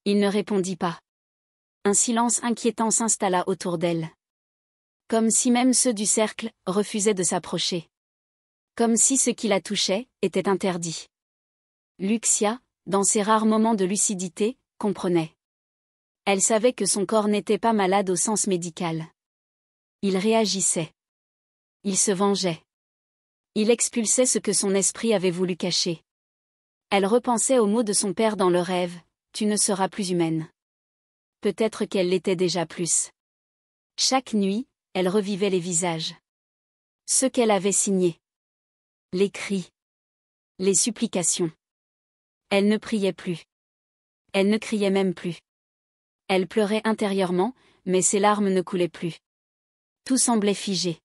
Il ne répondit pas. Un silence inquiétant s'installa autour d'elle. Comme si même ceux du cercle refusaient de s'approcher. Comme si ce qui la touchait était interdit. Luxia, dans ses rares moments de lucidité, comprenait. Elle savait que son corps n'était pas malade au sens médical. Il réagissait. Il se vengeait. Il expulsait ce que son esprit avait voulu cacher. Elle repensait aux mots de son père dans le rêve, « Tu ne seras plus humaine ». Peut-être qu'elle l'était déjà plus. Chaque nuit, elle revivait les visages. Ceux qu'elle avait signés. Les cris. Les supplications. Elle ne priait plus. Elle ne criait même plus. Elle pleurait intérieurement, mais ses larmes ne coulaient plus. Tout semblait figé.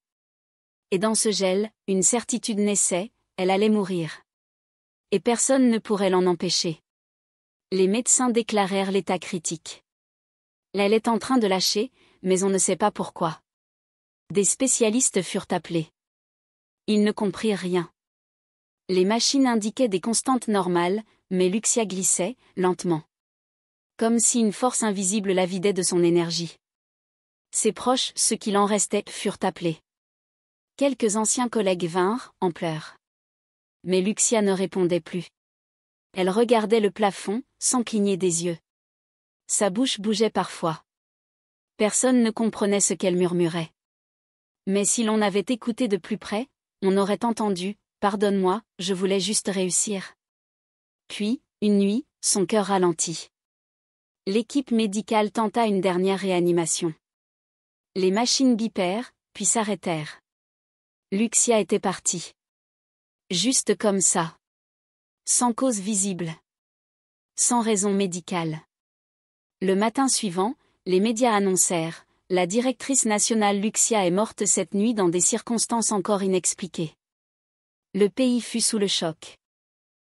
Et dans ce gel, une certitude naissait, elle allait mourir. Et personne ne pourrait l'en empêcher. Les médecins déclarèrent l'état critique. Elle est en train de lâcher, mais on ne sait pas pourquoi. Des spécialistes furent appelés. Ils ne comprirent rien. Les machines indiquaient des constantes normales, mais Luxia glissait, lentement. Comme si une force invisible la vidait de son énergie. Ses proches, ceux qu'il en restait, furent appelés. Quelques anciens collègues vinrent, en pleurs. Mais Luxia ne répondait plus. Elle regardait le plafond, sans cligner des yeux. Sa bouche bougeait parfois. Personne ne comprenait ce qu'elle murmurait. Mais si l'on avait écouté de plus près, on aurait entendu « Pardonne-moi, je voulais juste réussir ». Puis, une nuit, son cœur ralentit. L'équipe médicale tenta une dernière réanimation. Les machines bipèrent, puis s'arrêtèrent. Lucia était partie. Juste comme ça. Sans cause visible. Sans raison médicale. Le matin suivant, les médias annoncèrent « La directrice nationale Lucia est morte cette nuit dans des circonstances encore inexpliquées ». Le pays fut sous le choc.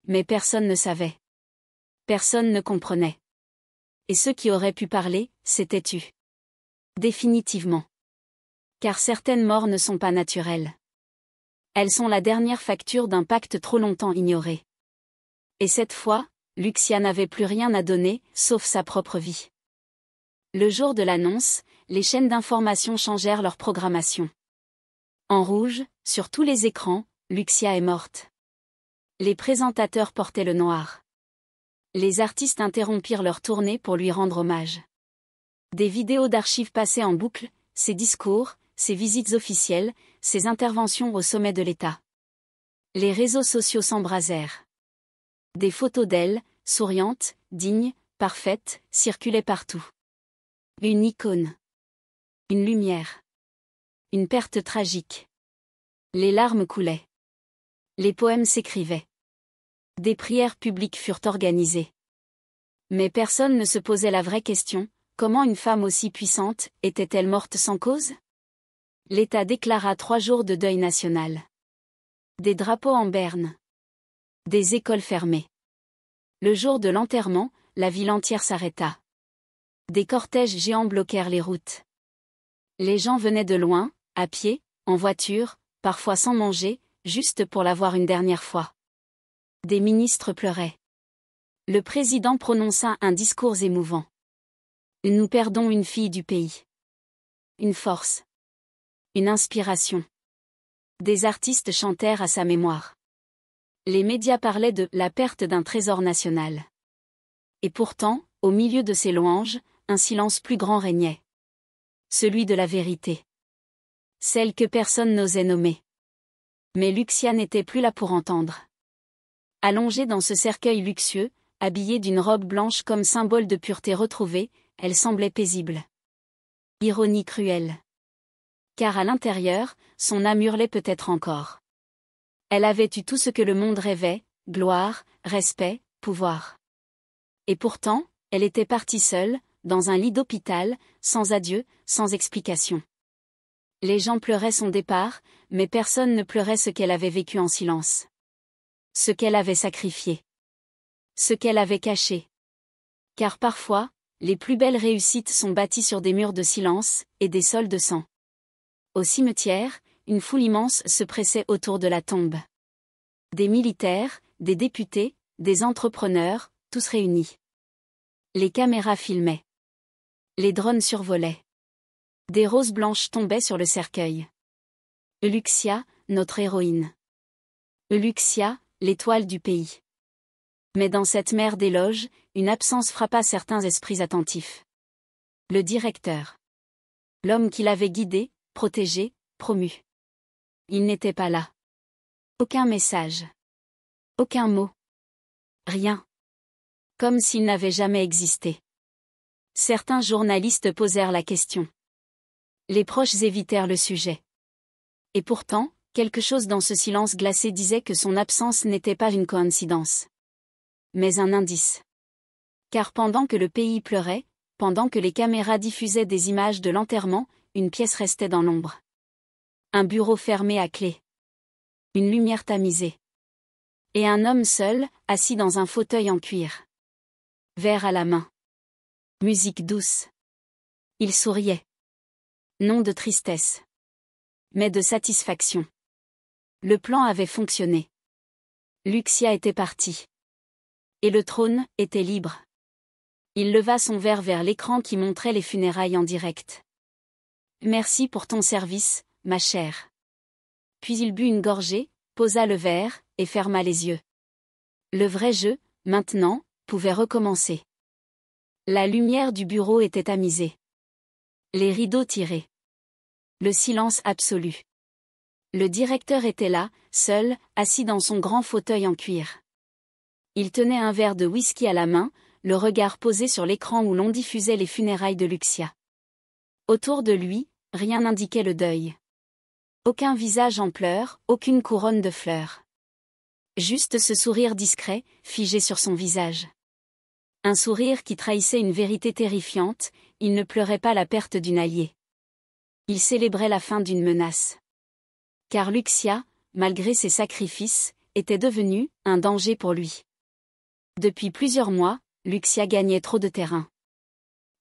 Mais personne ne savait. Personne ne comprenait. Et ceux qui auraient pu parler, s'étaient tus. Définitivement. Car certaines morts ne sont pas naturelles. Elles sont la dernière facture d'un pacte trop longtemps ignoré. Et cette fois, Lucia n'avait plus rien à donner, sauf sa propre vie. Le jour de l'annonce, les chaînes d'information changèrent leur programmation. En rouge, sur tous les écrans, Lucia est morte. Les présentateurs portaient le noir. Les artistes interrompirent leur tournée pour lui rendre hommage. Des vidéos d'archives passaient en boucle, ses discours, ses visites officielles, ses interventions au sommet de l'État. Les réseaux sociaux s'embrasèrent. Des photos d'elle, souriante, digne, parfaite, circulaient partout. Une icône. Une lumière. Une perte tragique. Les larmes coulaient. Les poèmes s'écrivaient. Des prières publiques furent organisées. Mais personne ne se posait la vraie question, comment une femme aussi puissante, était-elle morte sans cause? L'État déclara 3 jours de deuil national. Des drapeaux en berne. Des écoles fermées. Le jour de l'enterrement, la ville entière s'arrêta. Des cortèges géants bloquèrent les routes. Les gens venaient de loin, à pied, en voiture, parfois sans manger, juste pour la voir une dernière fois. Des ministres pleuraient. Le président prononça un discours émouvant. Nous perdons une fille du pays. Une force. Une inspiration. Des artistes chantèrent à sa mémoire. Les médias parlaient de « la perte d'un trésor national ». Et pourtant, au milieu de ces louanges, un silence plus grand régnait. Celui de la vérité. Celle que personne n'osait nommer. Mais Lucia n'était plus là pour entendre. Allongée dans ce cercueil luxueux, habillée d'une robe blanche comme symbole de pureté retrouvée, elle semblait paisible. Ironie cruelle. Car à l'intérieur, son âme hurlait peut-être encore. Elle avait eu tout ce que le monde rêvait, gloire, respect, pouvoir. Et pourtant, elle était partie seule, dans un lit d'hôpital, sans adieu, sans explication. Les gens pleuraient son départ, mais personne ne pleurait ce qu'elle avait vécu en silence. Ce qu'elle avait sacrifié. Ce qu'elle avait caché. Car parfois, les plus belles réussites sont bâties sur des murs de silence, et des sols de sang. Au cimetière, une foule immense se pressait autour de la tombe. Des militaires, des députés, des entrepreneurs, tous réunis. Les caméras filmaient. Les drones survolaient. Des roses blanches tombaient sur le cercueil. Lucia, notre héroïne. Lucia, l'étoile du pays. Mais dans cette mer d'éloges, une absence frappa certains esprits attentifs. Le directeur. L'homme qui l'avait guidé, protégé, promu. Il n'était pas là. Aucun message. Aucun mot. Rien. Comme s'il n'avait jamais existé. Certains journalistes posèrent la question. Les proches évitèrent le sujet. Et pourtant, quelque chose dans ce silence glacé disait que son absence n'était pas une coïncidence. Mais un indice. Car pendant que le pays pleurait, pendant que les caméras diffusaient des images de l'enterrement, une pièce restait dans l'ombre. Un bureau fermé à clé. Une lumière tamisée. Et un homme seul, assis dans un fauteuil en cuir. Verre à la main. Musique douce. Il souriait. Non de tristesse. Mais de satisfaction. Le plan avait fonctionné. Lucia était partie. Et le trône était libre. Il leva son verre vers l'écran qui montrait les funérailles en direct. Merci pour ton service, ma chère. Puis il but une gorgée, posa le verre, et ferma les yeux. Le vrai jeu, maintenant, pouvait recommencer. La lumière du bureau était tamisée. Les rideaux tirés. Le silence absolu. Le directeur était là, seul, assis dans son grand fauteuil en cuir. Il tenait un verre de whisky à la main, le regard posé sur l'écran où l'on diffusait les funérailles de Lucia. Autour de lui, rien n'indiquait le deuil. Aucun visage en pleurs, aucune couronne de fleurs. Juste ce sourire discret, figé sur son visage. Un sourire qui trahissait une vérité terrifiante, il ne pleurait pas la perte d'une alliée. Il célébrait la fin d'une menace. Car Luxia, malgré ses sacrifices, était devenue un danger pour lui. Depuis plusieurs mois, Luxia gagnait trop de terrain.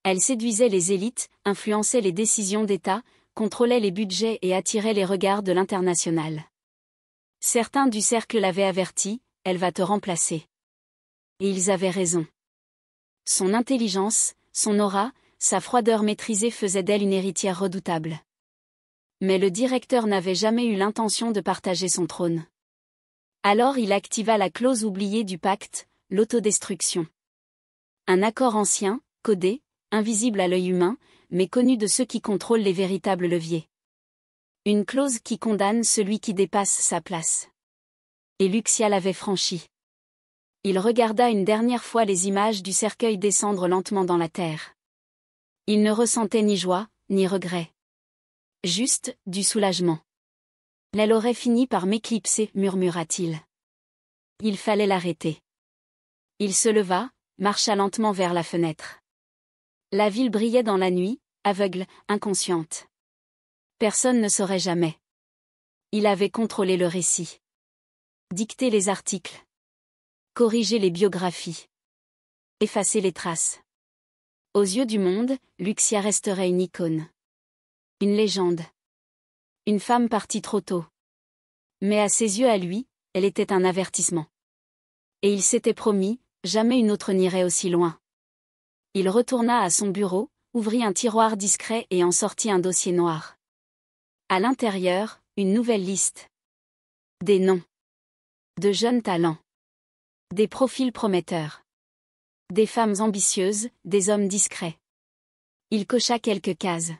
Elle séduisait les élites, influençait les décisions d'État, contrôlait les budgets et attirait les regards de l'international. Certains du cercle l'avaient averti, elle va te remplacer. Et ils avaient raison. Son intelligence, son aura, sa froideur maîtrisée faisaient d'elle une héritière redoutable. Mais le directeur n'avait jamais eu l'intention de partager son trône. Alors il activa la clause oubliée du pacte, l'autodestruction. Un accord ancien, codé, invisible à l'œil humain, mais connu de ceux qui contrôlent les véritables leviers. Une clause qui condamne celui qui dépasse sa place. Et Luxia l'avait franchie. Il regarda une dernière fois les images du cercueil descendre lentement dans la terre. Il ne ressentait ni joie, ni regret. Juste, du soulagement. Elle aurait fini par m'éclipser, murmura-t-il. Il fallait l'arrêter. Il se leva, marcha lentement vers la fenêtre. La ville brillait dans la nuit, aveugle, inconsciente. Personne ne saurait jamais. Il avait contrôlé le récit. Dicté les articles. Corrigé les biographies. Effacé les traces. Aux yeux du monde, Luxia resterait une icône. Une légende. Une femme partie trop tôt. Mais à ses yeux à lui, elle était un avertissement. Et il s'était promis, jamais une autre n'irait aussi loin. Il retourna à son bureau, ouvrit un tiroir discret et en sortit un dossier noir. À l'intérieur, une nouvelle liste. Des noms. De jeunes talents. Des profils prometteurs. Des femmes ambitieuses, des hommes discrets. Il cocha quelques cases.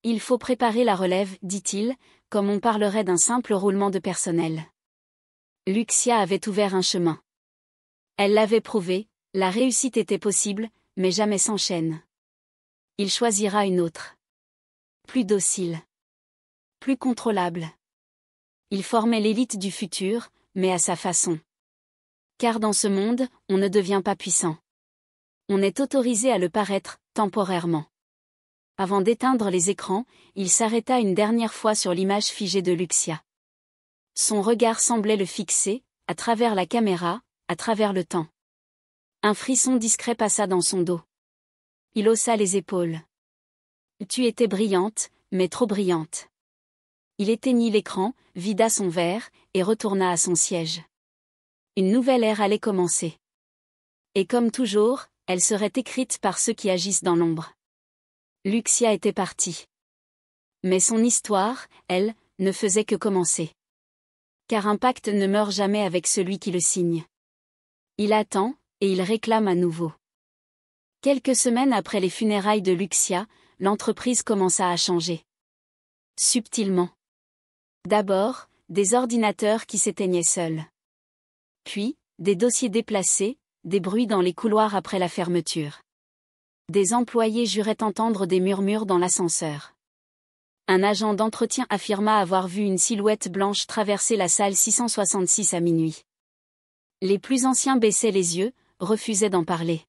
Il faut préparer la relève, dit-il, comme on parlerait d'un simple roulement de personnel. Luxia avait ouvert un chemin. Elle l'avait prouvé, la réussite était possible, mais jamais sans chaîne. Il choisira une autre. Plus docile. Plus contrôlable. Il formait l'élite du futur, mais à sa façon. Car dans ce monde, on ne devient pas puissant. On est autorisé à le paraître, temporairement. Avant d'éteindre les écrans, il s'arrêta une dernière fois sur l'image figée de Luxia. Son regard semblait le fixer, à travers la caméra, à travers le temps. Un frisson discret passa dans son dos. Il haussa les épaules. Tu étais brillante, mais trop brillante. Il éteignit l'écran, vida son verre, et retourna à son siège. Une nouvelle ère allait commencer. Et comme toujours, elle serait écrite par ceux qui agissent dans l'ombre. Luxia était partie. Mais son histoire, elle, ne faisait que commencer. Car un pacte ne meurt jamais avec celui qui le signe. Il attend, et il réclame à nouveau. Quelques semaines après les funérailles de Luxia, l'entreprise commença à changer. Subtilement. D'abord, des ordinateurs qui s'éteignaient seuls. Puis, des dossiers déplacés, des bruits dans les couloirs après la fermeture. Des employés juraient entendre des murmures dans l'ascenseur. Un agent d'entretien affirma avoir vu une silhouette blanche traverser la salle 666 à minuit. Les plus anciens baissaient les yeux, refusaient d'en parler.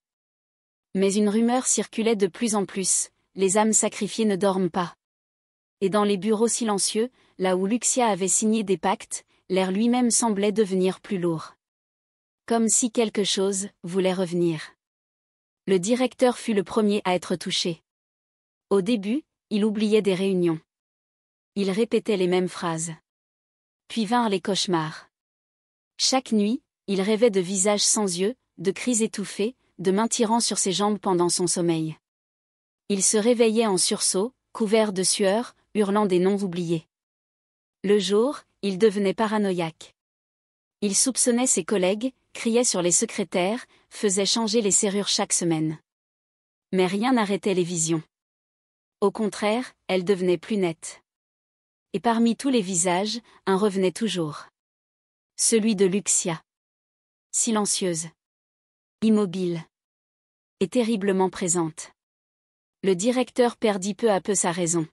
Mais une rumeur circulait de plus en plus, les âmes sacrifiées ne dorment pas. Et dans les bureaux silencieux, là où Luxia avait signé des pactes, l'air lui-même semblait devenir plus lourd. Comme si quelque chose voulait revenir. Le directeur fut le premier à être touché. Au début, il oubliait des réunions. Il répétait les mêmes phrases. Puis vinrent les cauchemars. Chaque nuit, il rêvait de visages sans yeux, de cris étouffés, de mains tirant sur ses jambes pendant son sommeil. Il se réveillait en sursaut, couvert de sueur, hurlant des noms oubliés. Le jour, il devenait paranoïaque. Il soupçonnait ses collègues, criait sur les secrétaires, faisait changer les serrures chaque semaine. Mais rien n'arrêtait les visions. Au contraire, elles devenaient plus nettes. Et parmi tous les visages, un revenait toujours. Celui de Luxia. Silencieuse. Immobile. Et terriblement présente. Le directeur perdit peu à peu sa raison.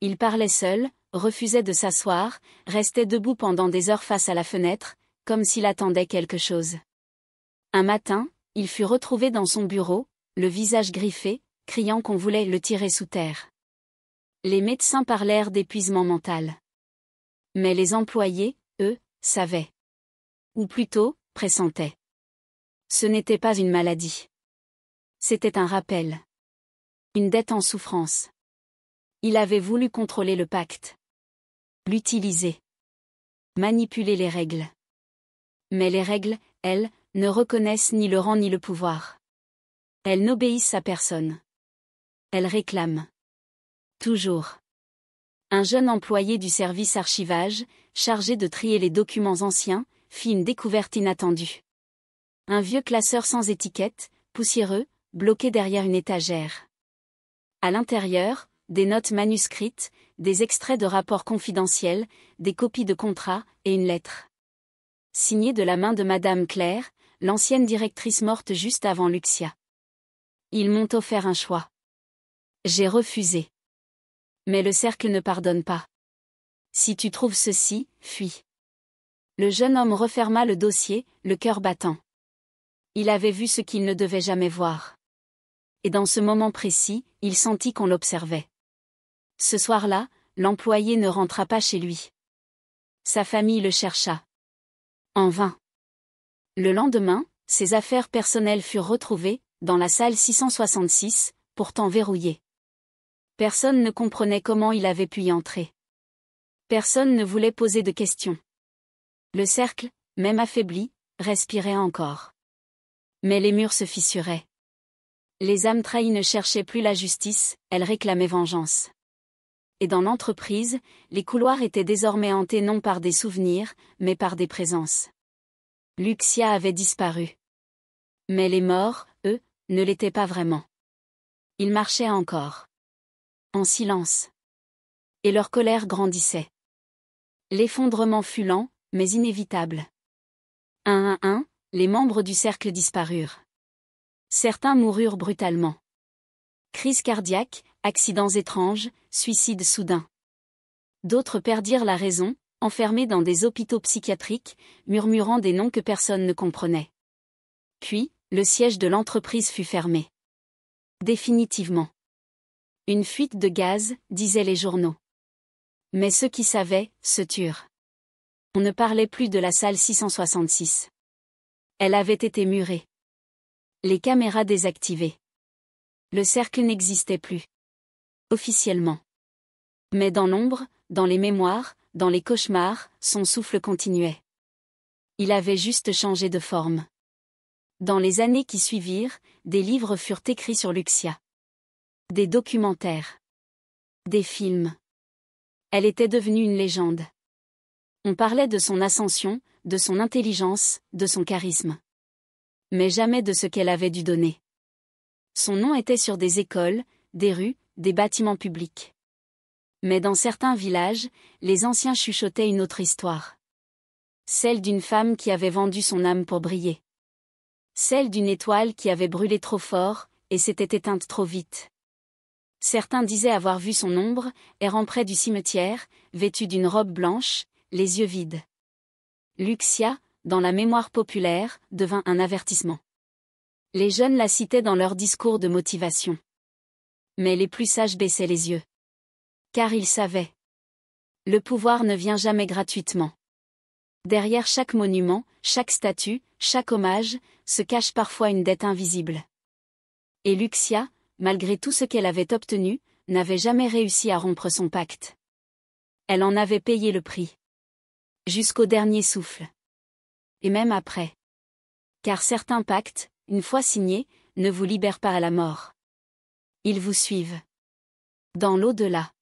Il parlait seul, refusait de s'asseoir, restait debout pendant des heures face à la fenêtre, comme s'il attendait quelque chose. Un matin, il fut retrouvé dans son bureau, le visage griffé, criant qu'on voulait le tirer sous terre. Les médecins parlèrent d'épuisement mental. Mais les employés, eux, savaient. Ou plutôt, pressentaient. Ce n'était pas une maladie. C'était un rappel. Une dette en souffrance. Il avait voulu contrôler le pacte. L'utiliser. Manipuler les règles. Mais les règles, elles, ne reconnaissent ni le rang ni le pouvoir. Elles n'obéissent à personne. Elles réclament. Toujours. Un jeune employé du service archivage, chargé de trier les documents anciens, fit une découverte inattendue. Un vieux classeur sans étiquette, poussiéreux, bloqué derrière une étagère. À l'intérieur, des notes manuscrites, des extraits de rapports confidentiels, des copies de contrats, et une lettre. Signée de la main de Madame Claire, l'ancienne directrice morte juste avant Lucia. Ils m'ont offert un choix. J'ai refusé. Mais le cercle ne pardonne pas. Si tu trouves ceci, fuis. Le jeune homme referma le dossier, le cœur battant. Il avait vu ce qu'il ne devait jamais voir. Et dans ce moment précis, il sentit qu'on l'observait. Ce soir-là, l'employé ne rentra pas chez lui. Sa famille le chercha. En vain. Le lendemain, ses affaires personnelles furent retrouvées, dans la salle 666, pourtant verrouillée. Personne ne comprenait comment il avait pu y entrer. Personne ne voulait poser de questions. Le cercle, même affaibli, respirait encore. Mais les murs se fissuraient. Les âmes trahies ne cherchaient plus la justice, elles réclamaient vengeance. Et dans l'entreprise, les couloirs étaient désormais hantés non par des souvenirs, mais par des présences. Lucia avait disparu. Mais les morts, eux, ne l'étaient pas vraiment. Ils marchaient encore. En silence. Et leur colère grandissait. L'effondrement fut lent, mais inévitable. Un à un, les membres du cercle disparurent. Certains moururent brutalement. Crise cardiaque, accidents étranges, suicides soudains. D'autres perdirent la raison, enfermés dans des hôpitaux psychiatriques, murmurant des noms que personne ne comprenait. Puis, le siège de l'entreprise fut fermé. Définitivement. Une fuite de gaz, disaient les journaux. Mais ceux qui savaient, se turent. On ne parlait plus de la salle 666. Elle avait été murée. Les caméras désactivées. Le cercle n'existait plus. Officiellement. Mais dans l'ombre, dans les mémoires, dans les cauchemars, son souffle continuait. Il avait juste changé de forme. Dans les années qui suivirent, des livres furent écrits sur Lucia. Des documentaires. Des films. Elle était devenue une légende. On parlait de son ascension, de son intelligence, de son charisme. Mais jamais de ce qu'elle avait dû donner. Son nom était sur des écoles, des rues, des bâtiments publics. Mais dans certains villages, les anciens chuchotaient une autre histoire. Celle d'une femme qui avait vendu son âme pour briller. Celle d'une étoile qui avait brûlé trop fort, et s'était éteinte trop vite. Certains disaient avoir vu son ombre, errant près du cimetière, vêtue d'une robe blanche, les yeux vides. Lucia, dans la mémoire populaire, devint un avertissement. Les jeunes la citaient dans leurs discours de motivation. Mais les plus sages baissaient les yeux. Car ils savaient. Le pouvoir ne vient jamais gratuitement. Derrière chaque monument, chaque statue, chaque hommage, se cache parfois une dette invisible. Et Lucia, malgré tout ce qu'elle avait obtenu, n'avait jamais réussi à rompre son pacte. Elle en avait payé le prix. Jusqu'au dernier souffle. Et même après. Car certains pactes, une fois signés, ne vous libèrent pas à la mort. Ils vous suivent. Dans l'au-delà.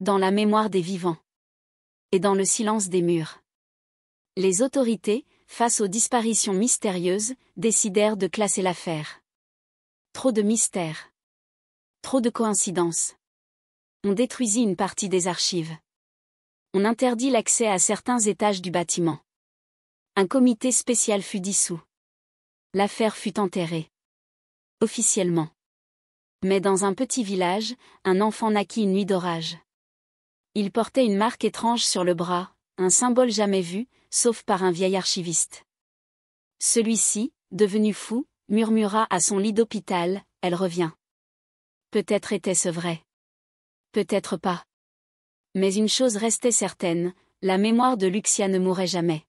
Dans la mémoire des vivants. Et dans le silence des murs. Les autorités, face aux disparitions mystérieuses, décidèrent de classer l'affaire. Trop de mystères. Trop de coïncidences. On détruisit une partie des archives. On interdit l'accès à certains étages du bâtiment. Un comité spécial fut dissous. L'affaire fut enterrée. Officiellement. Mais dans un petit village, un enfant naquit une nuit d'orage. Il portait une marque étrange sur le bras, un symbole jamais vu, sauf par un vieil archiviste. Celui-ci, devenu fou, murmura à son lit d'hôpital, « Elle revient. » Peut-être était-ce vrai. Peut-être pas. Mais une chose restait certaine, la mémoire de Lucia ne mourrait jamais.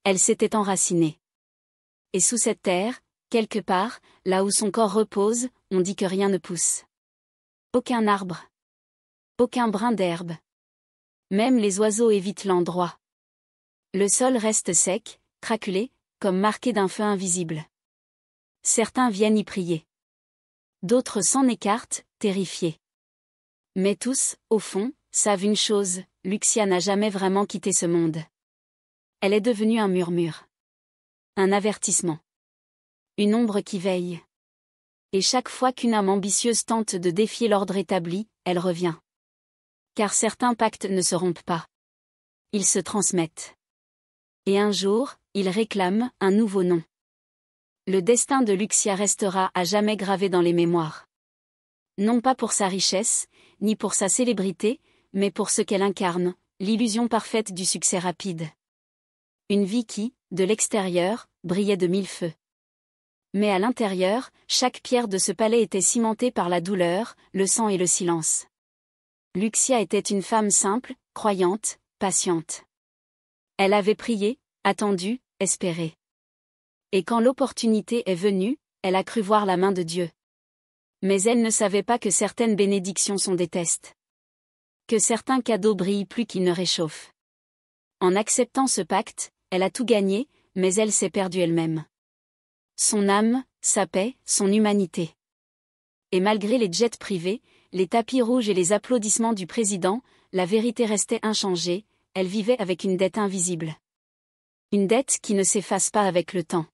Elle s'était enracinée. Et sous cette terre, quelque part, là où son corps repose, on dit que rien ne pousse. Aucun arbre. Aucun brin d'herbe. Même les oiseaux évitent l'endroit. Le sol reste sec, craquelé, comme marqué d'un feu invisible. Certains viennent y prier. D'autres s'en écartent, terrifiés. Mais tous, au fond, savent une chose, Lucia n'a jamais vraiment quitté ce monde. Elle est devenue un murmure. Un avertissement. Une ombre qui veille. Et chaque fois qu'une âme ambitieuse tente de défier l'ordre établi, elle revient. Car certains pactes ne se rompent pas. Ils se transmettent. Et un jour, ils réclament un nouveau nom. Le destin de Lucia restera à jamais gravé dans les mémoires. Non pas pour sa richesse, ni pour sa célébrité, mais pour ce qu'elle incarne, l'illusion parfaite du succès rapide. Une vie qui, de l'extérieur, brillait de mille feux. Mais à l'intérieur, chaque pierre de ce palais était cimentée par la douleur, le sang et le silence. Lucia était une femme simple, croyante, patiente. Elle avait prié, attendu, espéré. Et quand l'opportunité est venue, elle a cru voir la main de Dieu. Mais elle ne savait pas que certaines bénédictions sont des tests. Que certains cadeaux brillent plus qu'ils ne réchauffent. En acceptant ce pacte, elle a tout gagné, mais elle s'est perdue elle-même. Son âme, sa paix, son humanité. Et malgré les jets privés, les tapis rouges et les applaudissements du président, la vérité restait inchangée, elle vivait avec une dette invisible. Une dette qui ne s'efface pas avec le temps.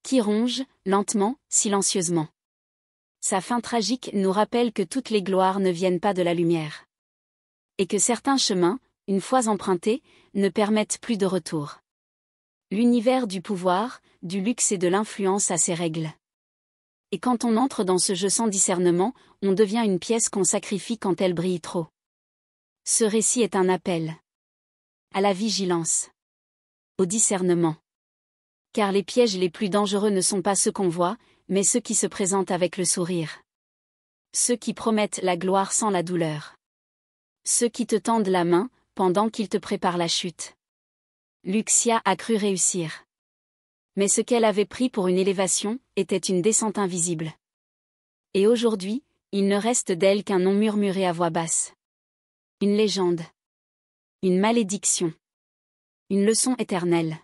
Qui ronge, lentement, silencieusement. Sa fin tragique nous rappelle que toutes les gloires ne viennent pas de la lumière. Et que certains chemins, une fois empruntés, ne permettent plus de retour. L'univers du pouvoir, du luxe et de l'influence a ses règles. Et quand on entre dans ce jeu sans discernement, on devient une pièce qu'on sacrifie quand elle brille trop. Ce récit est un appel. À la vigilance. Au discernement. Car les pièges les plus dangereux ne sont pas ceux qu'on voit, mais ceux qui se présentent avec le sourire. Ceux qui promettent la gloire sans la douleur. Ceux qui te tendent la main, pendant qu'ils te préparent la chute. Lucia a cru réussir. Mais ce qu'elle avait pris pour une élévation, était une descente invisible. Et aujourd'hui, il ne reste d'elle qu'un nom murmuré à voix basse. Une légende. Une malédiction. Une leçon éternelle.